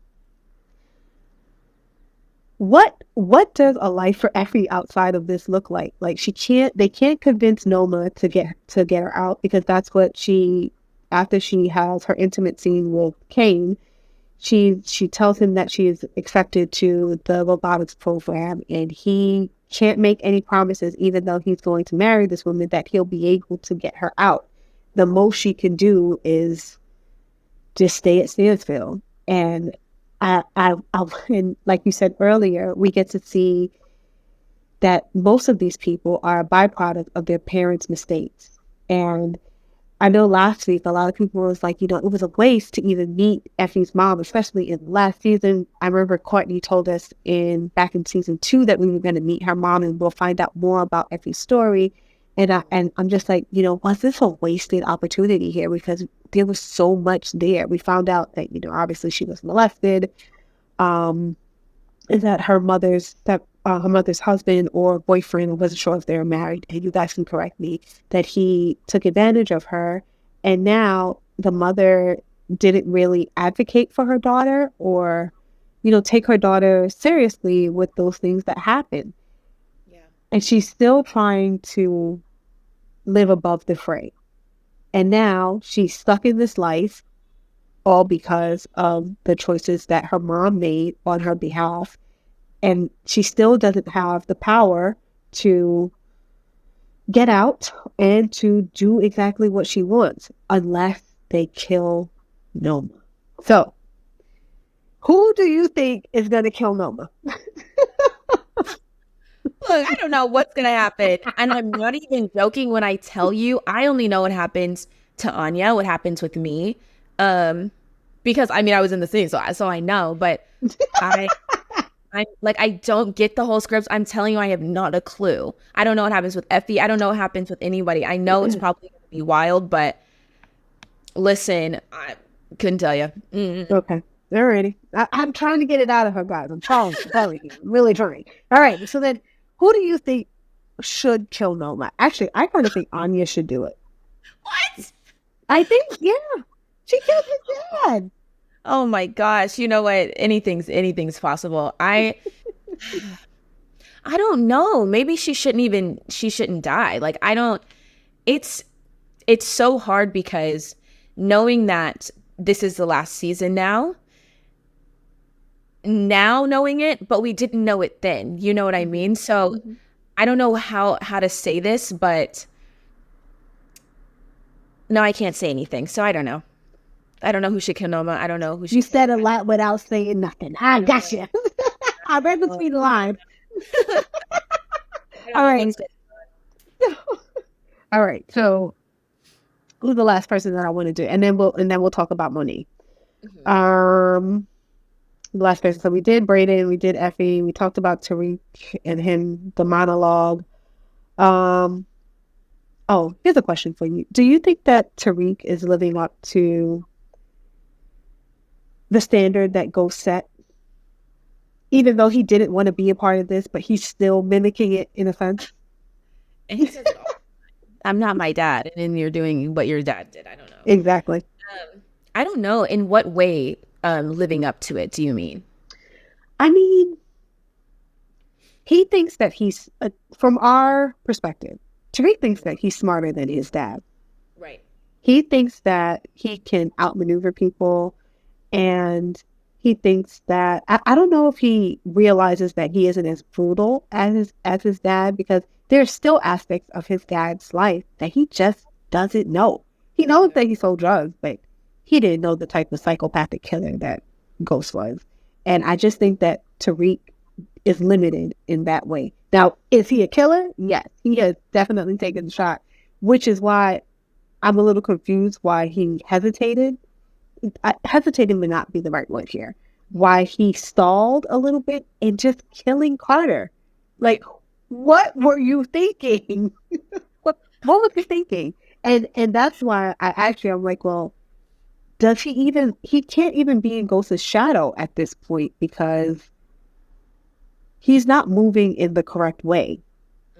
what does a life for Effie outside of this look like? Like they can't convince Noma to get her out, because that's what after she has her intimate scene with Kane, she tells him that she is accepted to the robotics program, and he can't make any promises, even though he's going to marry this woman, that he'll be able to get her out. The most she can do is just stay at Stansfield. And and like you said earlier, we get to see that most of these people are a byproduct of their parents' mistakes. And I know last week a lot of people was like, it was a waste to even meet Effie's mom, especially in last season. I remember Courtney told us back in season 2 that we were going to meet her mom and we'll find out more about Effie's story. And I'm just like, was this a wasted opportunity here? Because there was so much there. We found out that, obviously she was molested. Is that her mother's husband or boyfriend, I wasn't sure if they were married, and you guys can correct me, that he took advantage of her. And now the mother didn't really advocate for her daughter or, take her daughter seriously with those things that happened. Yeah. And she's still trying to live above the fray. And now she's stuck in this life, all because of the choices that her mom made on her behalf. And she still doesn't have the power to get out and to do exactly what she wants unless they kill Noma. So, who do you think is going to kill Noma? Look, I don't know what's going to happen. And I'm not even joking when I tell you, I only know what happens to Anya, what happens with me. Because, I was in the scene, so I know. But I don't get the whole scripts. I'm telling you, I have not a clue. I don't know what happens with Effie. I don't know what happens with anybody. I know it's probably going to be wild, but listen, I couldn't tell you. Okay. Alrighty. I'm trying to get it out of her, guys. I'm trying. I'm really trying. All right. So then, who do you think should kill Noma? Actually, I kind of think Anya should do it. What? I think, yeah. She killed his dad. Oh my gosh. You know what? Anything's possible. I don't know. Maybe she shouldn't die. Like, I don't, it's so hard because knowing that this is the last season now knowing it, but we didn't know it then. You know what I mean? So I don't know how to say this, but no, I can't say anything. So I don't know. I don't know who should kill Noma. I don't know who should. You said a lot without saying nothing. I gotcha. I read between the lines. All right. All right. So who's the last person that I want to do? And then we'll talk about Monet. The last person. So we did Brayden, we did Effie, we talked about Tariq and him, the monologue. Oh, here's a question for you. Do you think that Tariq is living up to the standard that Ghost set? Even though he didn't want to be a part of this, but he's still mimicking it in a sense. And he says, I'm not my dad, and then you're doing what your dad did. I don't know. Exactly. I don't know. In what way living up to it do you mean? I mean, he thinks that he's, from our perspective, Tariq thinks that he's smarter than his dad. Right. He thinks that he can outmaneuver people, and he thinks that, I don't know if he realizes that he isn't as brutal as his dad, because there's still aspects of his dad's life that he just doesn't know. He knows that he sold drugs, but he didn't know the type of psychopathic killer that Ghost was. And I just think that Tariq is limited in that way. Now, is he a killer? Yes, he has definitely taken the shot, which is why I'm a little confused why he hesitated. Hesitating would not be the right word here. Why he stalled a little bit in just killing Carter. Like, what were you thinking? what was he thinking? And that's why I'm like, well, he can't even be in Ghost's shadow at this point, because he's not moving in the correct way.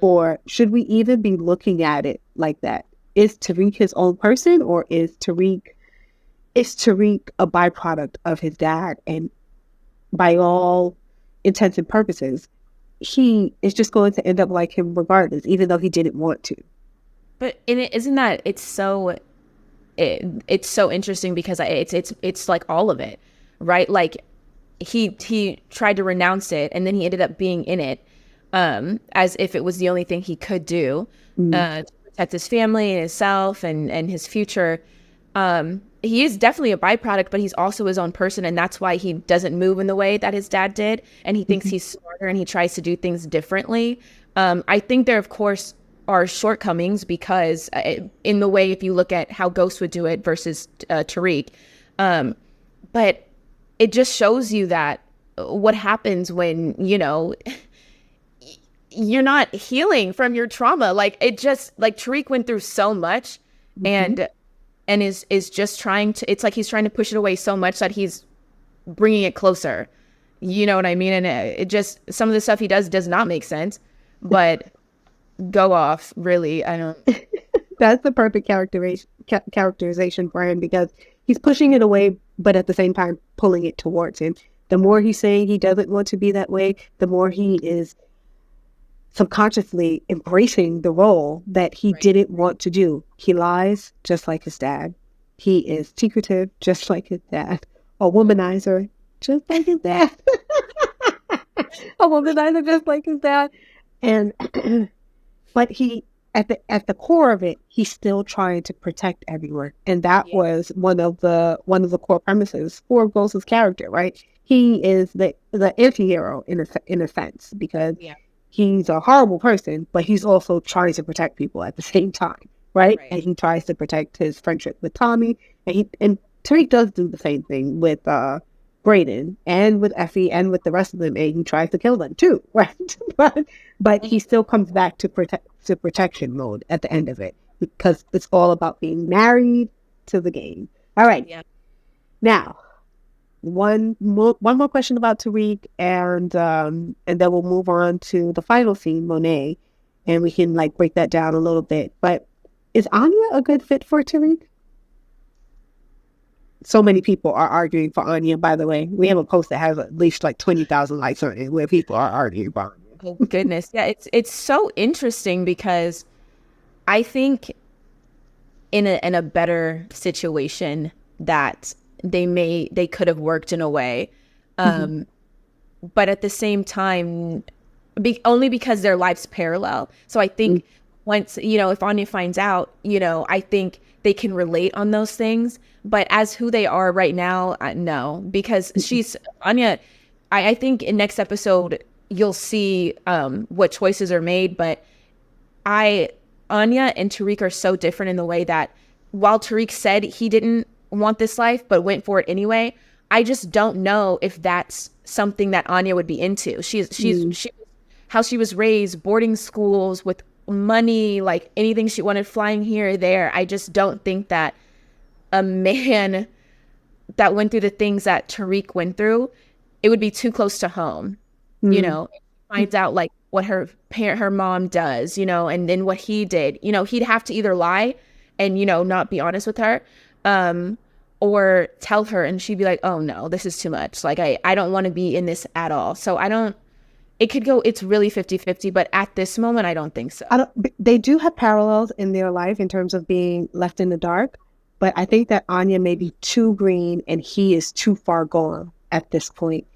Or should we even be looking at it like that? Is Tariq his own person, or is Tariq a byproduct of his dad? And by all intents and purposes, he is just going to end up like him regardless, even though he didn't want to. But isn't that it's so interesting because it's like all of it, right? Like he tried to renounce it, and then he ended up being in it, as if it was the only thing he could do to protect his family and himself and his future. He is definitely a byproduct, but he's also his own person, and that's why he doesn't move in the way that his dad did, and he thinks he's smarter and he tries to do things differently. I think there, of course, are shortcomings because in the way, if you look at how Ghost would do it versus Tariq, but it just shows you that what happens when, you know, you're not healing from your trauma. Like it just, like Tariq went through so much and is just trying to, it's like he's trying to push it away so much that he's bringing it closer. You know what I mean? And it just, some of the stuff he does not make sense, but go off, really. I don't. That's the perfect characterization for him, because he's pushing it away, but at the same time pulling it towards him. The more he's saying he doesn't want to be that way, the more he is subconsciously embracing the role that he didn't want to do. He lies just like his dad. He is secretive just like his dad. A womanizer just like his dad. A womanizer just like his dad. And but he, at the core of it, he's still trying to protect everyone, and that was one of the core premises for Ghost's character. Right? He is the anti-hero in a sense, because he's a horrible person, but he's also trying to protect people at the same time, right? And he tries to protect his friendship with Tommy, and Tariq does do the same thing with Brayden and with Effie and with the rest of them, and he tries to kill them too, right? but he still comes back to protection mode at the end of it, because it's all about being married to the game. All right. Yeah. Now, one more question about Tariq, and then we'll move on to the final scene, Monet, and we can like break that down a little bit. But is Anya a good fit for Tariq? So many people are arguing for Anya, by the way. We have a post that has at least like 20,000 likes on it where people are arguing for Anya. Oh, goodness. Yeah, it's so interesting because I think in a better situation that they could have worked in a way. But at the same time, only because their lives parallel. So I think once, you know, if Anya finds out, you know, I think they can relate on those things. But as who they are right now, no, because Anya, I think in next episode, you'll see what choices are made. But Anya and Tariq are so different in the way that while Tariq said he didn't want this life, but went for it anyway, I just don't know if that's something that Anya would be into. She how she was raised, boarding schools with money, like anything she wanted, flying here or there. I just don't think that a man that went through the things that Tariq went through, it would be too close to home. You know, finds out like what her mom does, you know, and then what he did, you know, he'd have to either lie and, you know, not be honest with her, or tell her, and she'd be like, oh no, this is too much. Like, I don't want to be in this at all. So it could go, it's really 50-50, but at this moment, I don't think so. They do have parallels in their life in terms of being left in the dark, but I think that Anya may be too green and he is too far gone at this point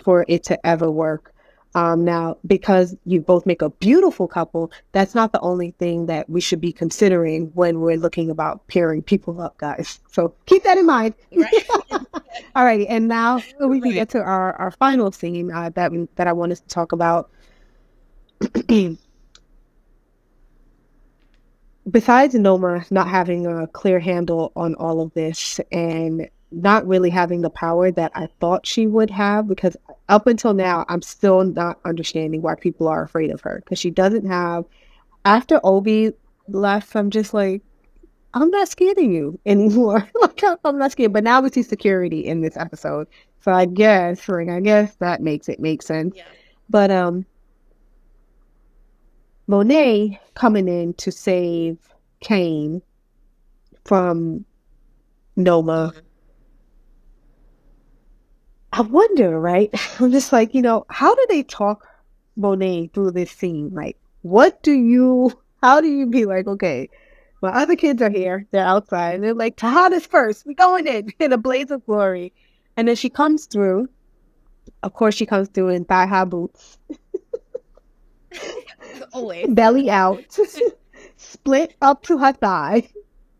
for it to ever work. Now, because you both make a beautiful couple, that's not the only thing that we should be considering when we're looking about pairing people up, guys. So keep that in mind. Right. All right. And now we can get to our final scene that I want us to talk about. Besides Noma not having a clear handle on all of this and not really having the power that I thought she would have, because up until now, I'm still not understanding why people are afraid of her, because she doesn't have, after Obi left, I'm just like, I'm not scared of you anymore. Like, I'm not scared, but now we see security in this episode. So I guess that makes it make sense. Yeah. But Monet coming in to save Kane from Noma. I wonder, right? I'm just like, how do they talk Monet through this scene? Like, how do you be like, okay, my other kids are here, they're outside, and they're like, Tejada's first, we going in a blaze of glory. And then she comes through. Of course, she comes through in thigh-high boots, Always. belly out, split up to her thigh,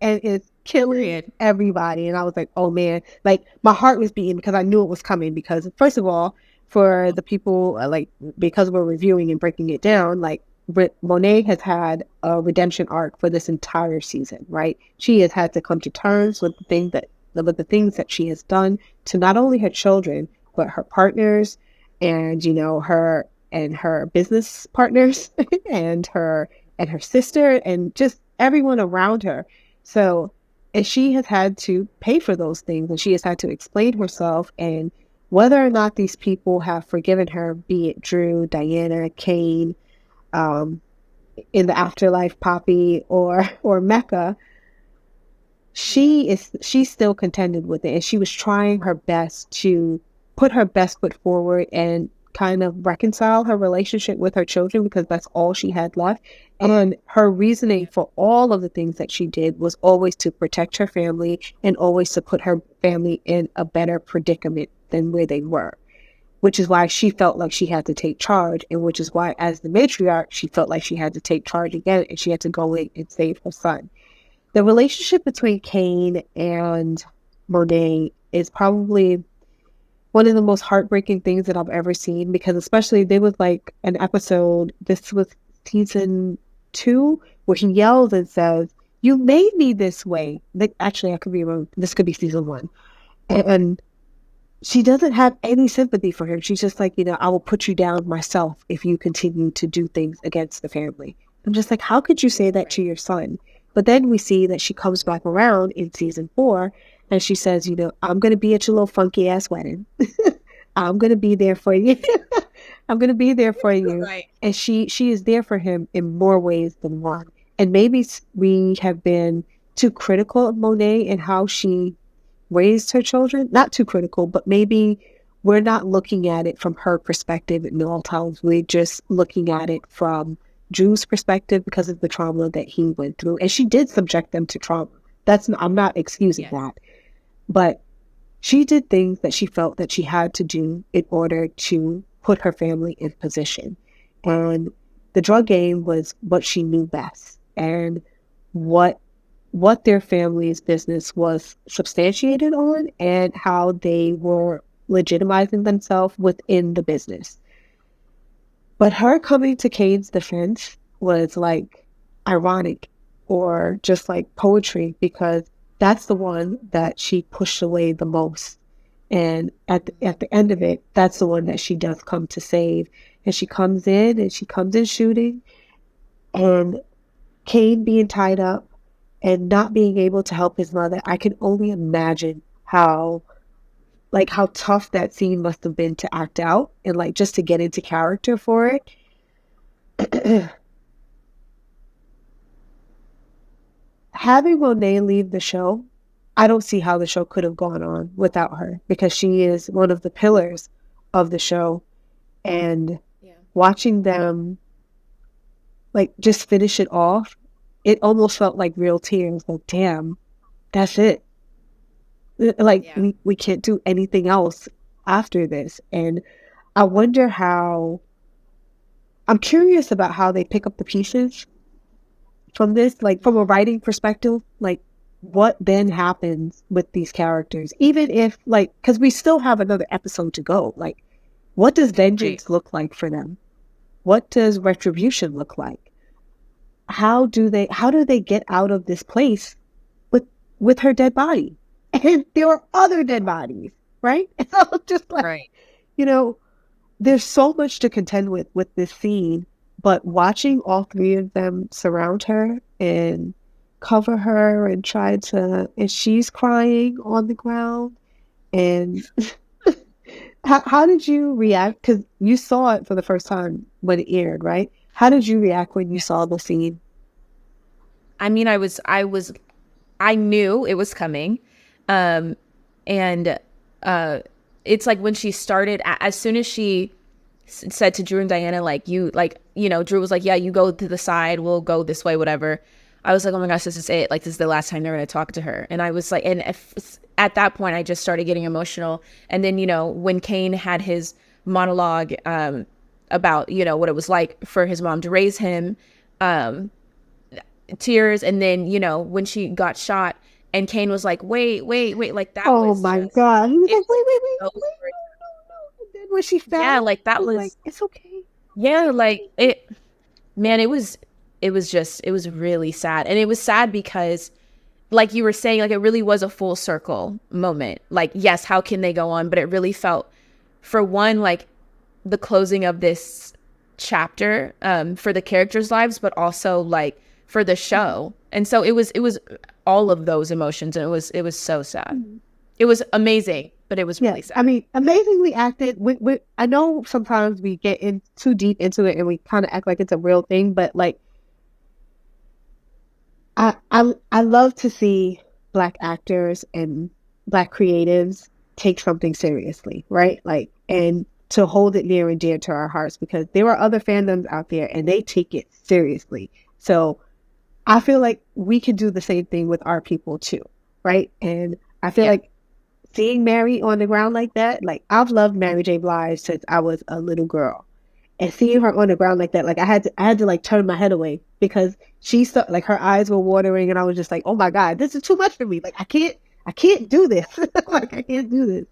and is killing Period. everybody. And I was like, oh man, like my heart was beating because I knew it was coming. Because first of all, for the people because we're reviewing and breaking it down, like Monet has had a redemption arc for this entire season, right? She has had to come to terms with the things that she has done to not only her children but her partners, and her business partners, and her sister, and just everyone around her. So, and she has had to pay for those things, and she has had to explain herself, and whether or not these people have forgiven her, be it Drew, Diana, Kane, um, in the afterlife, Poppy, or Mecca, she's still contended with it, and she was trying her best to put her best foot forward and kind of reconcile her relationship with her children, because that's all she had left. And her reasoning for all of the things that she did was always to protect her family and always to put her family in a better predicament than where they were, which is why she felt like she had to take charge, and which is why, as the matriarch, she felt like she had to take charge again, and she had to go in and save her son. The relationship between Kane and Monet is probably one of the most heartbreaking things that I've ever seen, because especially there was like an episode, this was season 2, where he yells and says, "You made me this way." Like, actually, I could be wrong. This could be season 1. And she doesn't have any sympathy for him. She's just like, I will put you down myself if you continue to do things against the family. I'm just like, how could you say that to your son? But then we see that she comes back around in season 4, and she says, I'm going to be at your little funky ass wedding. I'm going to be there for you. I'm going to be there for you. Right. And she is there for him in more ways than one. And maybe we have been too critical of Monet and how she raised her children. Not too critical, but maybe we're not looking at it from her perspective at all times. We're just looking at it from Drew's perspective because of the trauma that he went through. And she did subject them to trauma. I'm not excusing that. But she did things that she felt that she had to do in order to put her family in position. And the drug game was what she knew best, and what their family's business was substantiated on, and how they were legitimizing themselves within the business. But her coming to Kane's defense was like ironic, or just like poetry, because that's the one that she pushed away the most. And at the end of it, that's the one that she does come to save. And she comes in shooting, and Kane being tied up and not being able to help his mother. I can only imagine how tough that scene must have been to act out, and like just to get into character for it. Having Monet leave the show, I don't see how the show could have gone on without her, because she is one of the pillars of the show. And watching them like just finish it off, it almost felt like real tears. Like, damn, that's it. Like, we can't do anything else after this. And I wonder I'm curious about how they pick up the pieces from this, like from a writing perspective, like what then happens with these characters, even if like, because we still have another episode to go. Like, what does vengeance look like for them? What does retribution look like? How do they get out of this place with her dead body? And there are other dead bodies, right? And I was just like, there's so much to contend with this scene. But watching all 3 of them surround her and cover her and and she's crying on the ground. And how did you react? Because you saw it for the first time when it aired, right? How did you react when you saw the scene? I mean, I knew it was coming. And it's like when she started, as soon as she said to Drew and Diana, like, Drew was like, yeah, you go to the side, we'll go this way, whatever. I was like, oh my gosh, this is it. Like, this is the last time they're going to talk to her. And I was like, at that point, I just started getting emotional. And then, when Kane had his monologue about, what it was like for his mom to raise him, tears. And then, when she got shot and Kane was like, wait, like that Oh was my just, God. He was like, wait, so no. And then when she fell, yeah, like that was like, it's okay. Yeah, like man, it was really sad. And it was sad because, like you were saying, like it really was a full circle moment. Like, yes, how can they go on? But it really felt, for one, like the closing of this chapter for the characters' lives, but also like for the show. And so it was all of those emotions, and it was so sad. It was amazing, but it was really sad. I mean, amazingly acted. I know sometimes we get in too deep into it and we kind of act like it's a real thing, but like, I love to see Black actors and Black creatives take something seriously, right? Like, and to hold it near and dear to our hearts, because there are other fandoms out there and they take it seriously. So I feel like we can do the same thing with our people too, right? And I feel like seeing Mary on the ground like that, like I've loved Mary J. Blige since I was a little girl. And seeing her on the ground like that, like I had to like turn my head away because like her eyes were watering and I was just like, oh my God, this is too much for me. Like I can't do this. Like I can't do this.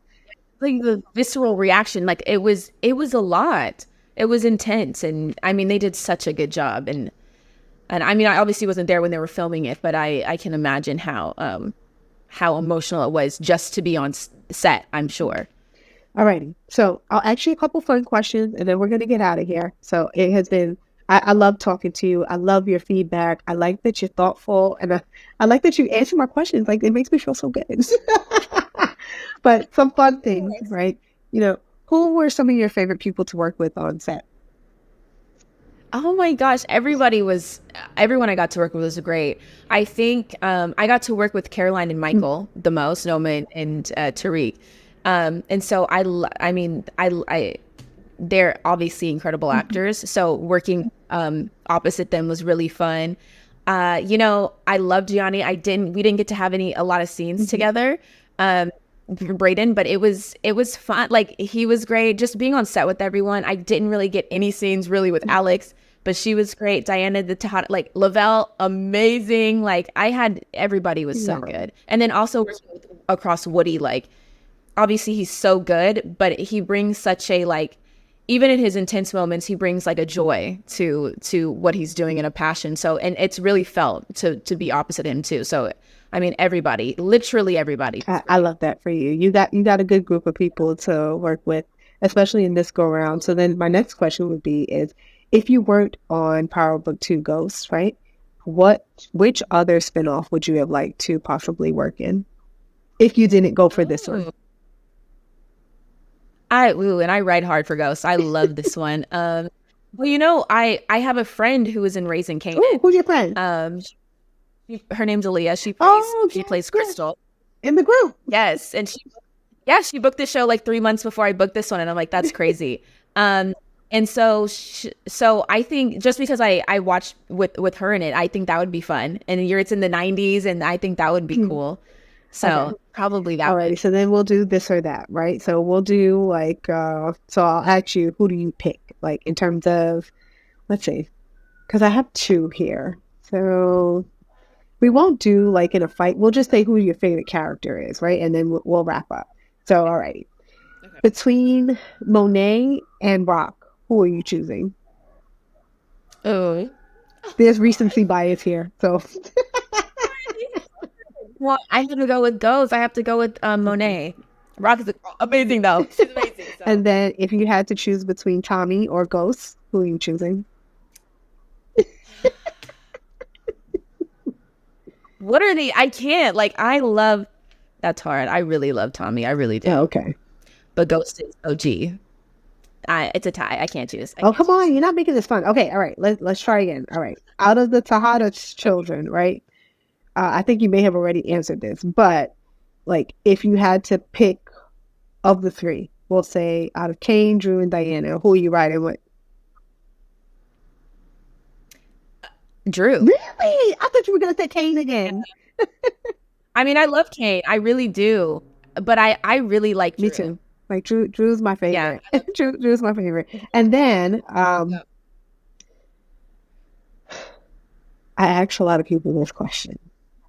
Like the visceral reaction, like it was a lot. It was intense. And I mean, they did such a good job. And I mean, I obviously wasn't there when they were filming it, but I can imagine how emotional it was just to be on set, I'm sure. Alrighty. So I'll ask you a couple fun questions and then we're going to get out of here. So it has been, I love talking to you. I love your feedback. I like that you're thoughtful and I like that you answer my questions. Like it makes me feel so good. But some fun things, right? Who were some of your favorite people to work with on set? Oh my gosh, everyone I got to work with was great. I think I got to work with Caroline and Michael the most, Noma and Tariq. And so I mean, they're obviously incredible actors. So working opposite them was really fun. I loved Gianni. We didn't get to have a lot of scenes together. Brayden, but it was fun. Like he was great. Just being on set with everyone. I didn't really get any scenes really with Alex, but she was great. Diana, the Tejada, like Lavelle, amazing. Like everybody was so good. And then also across Woody, like obviously he's so good, but he brings such a like, even in his intense moments, he brings like a joy to what he's doing and a passion. So, and it's really felt to be opposite him too. So, I mean, everybody, literally everybody. I love that for you. You got a good group of people to work with, especially in this go round. So then my next question would be is, if you weren't on Power Book 2 Ghosts, right? Which other spinoff would you have liked to possibly work in if you didn't go for this one? And I ride hard for Ghosts. I love this one. Well, I have a friend who was in Raising Kanan. Ooh, who's your friend? Her name's Aaliyah. She plays Crystal in the group. Yes, and she booked this show like 3 months before I booked this one, and I'm like, that's crazy. And so I think just because I watched with her in it, I think that would be fun. And it's in the 90s, and I think that would be cool. So probably that. Alrighty, so then we'll do this or that, right? So we'll do like, so I'll ask you, who do you pick? Like in terms of, let's see, because I have two here. So we won't do like in a fight. We'll just say who your favorite character is, right? And then we'll wrap up. So, alrighty. Okay. Between Monet and Rock, who are you choosing? Oh. There's recency bias here, so... Well, I have to go with Ghost. I have to go with Monet. Rock is amazing, though. She's amazing. So. And then if you had to choose between Tommy or Ghost, who are you choosing? What are they? I can't. Like, that's hard. I really love Tommy. I really do. Oh, okay. But Ghost is OG. It's a tie. I can't choose. Come on. You're not making this fun. Okay, all right. Let's try again. All right. Out of the Tejada children, right? I think you may have already answered this, but like if you had to pick of the three. We'll say out of Kane, Drew, and Diana, who are you riding with? Drew. Really? I thought you were going to say Kane again. I mean, I love Kane. I really do. But I really like Drew. Me too. Like Drew's my favorite. Yeah. Drew's my favorite. And then I asked a lot of people this question,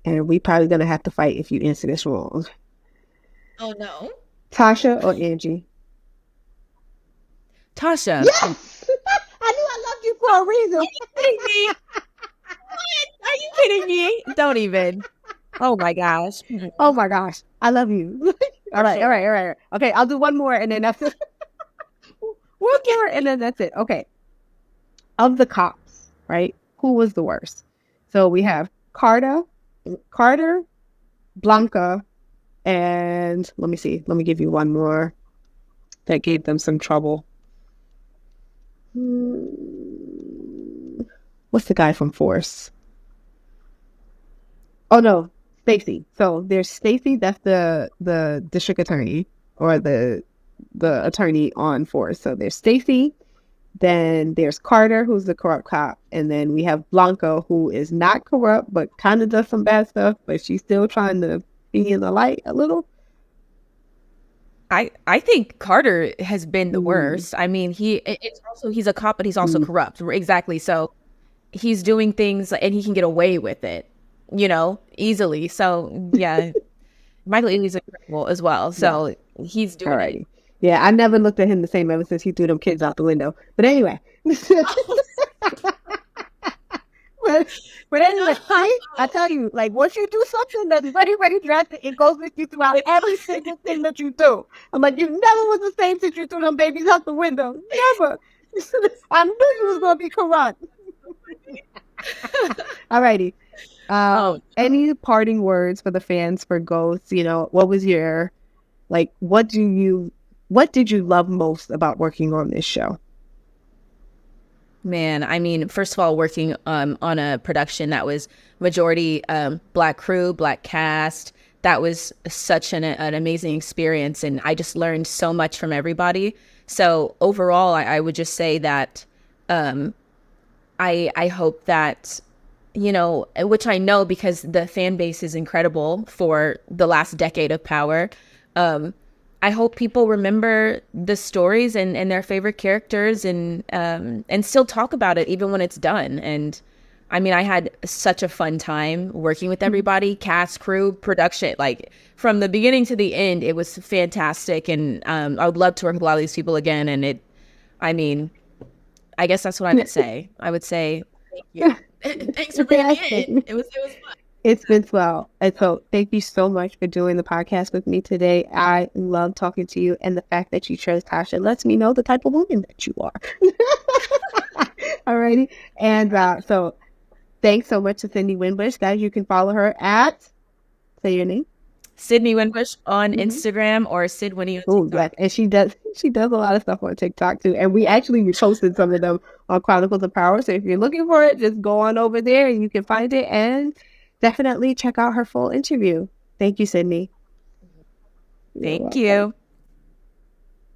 and we probably gonna have to fight if you answer this wrong. Oh no. Tasha or Angie? Tasha. Yes! I knew I loved you for a reason. Are you kidding me? What? Are you kidding me? Don't even. Oh my gosh. Oh my gosh. I love you. All right. Okay, I'll do one more and then that's it. One more and then that's it. Okay. Of the cops, right? Who was the worst? So we have Carter, Blanca, and let me see. Let me give you one more that gave them some trouble. What's the guy from Force? Oh no, Stacy. So there's Stacy, that's the district attorney or the attorney on Force. So there's Stacy, then there's Carter, who's the corrupt cop, and then we have Blanca, who is not corrupt but kind of does some bad stuff, but she's still trying to be in the light a little. I think Carter has been the worst. I mean, he's a cop, but he's also corrupt. Exactly. So he's doing things and he can get away with it, easily. So yeah, Michael Ealy's incredible as well. So he's doing it. Yeah, I never looked at him the same ever since he threw them kids out the window. But anyway. But anyway, I tell you, like, once you do something that's very, very drastic, it goes with you throughout every single thing that you do. I'm like, you never was the same since you threw them babies out the window. Never. I knew you was going to be corrupt. Alrighty. Any parting words for the fans for Ghost? What was your, like, what did you love most about working on this show? Man, I mean, first of all, working on a production that was majority Black crew, Black cast, that was such an amazing experience. And I just learned so much from everybody. So overall, I would just say that I hope that, which I know because the fan base is incredible for the last decade of Power. I hope people remember the stories and their favorite characters and still talk about it even when it's done. And I mean, I had such a fun time working with everybody, cast, crew, production, like from the beginning to the end, it was fantastic. And I would love to work with a lot of these people again. And I guess that's what I would say. I would say, thank you. Thanks for bringing me in. It was fun. It's been swell. And so thank you so much for doing the podcast with me today. I love talking to you, and the fact that you chose Tasha lets me know the type of woman that you are. Alrighty. And so thanks so much to Cindy Winbush. Guys, you can follow her at, say your name. Sydney Winbush on Instagram or Sid Winnie on TikTok. Yeah. And she does a lot of stuff on TikTok too. And we actually posted some of them on Chronicles of Power. So if you're looking for it, just go on over there and you can find it, and definitely check out her full interview. Thank you, Sydney. Thank you.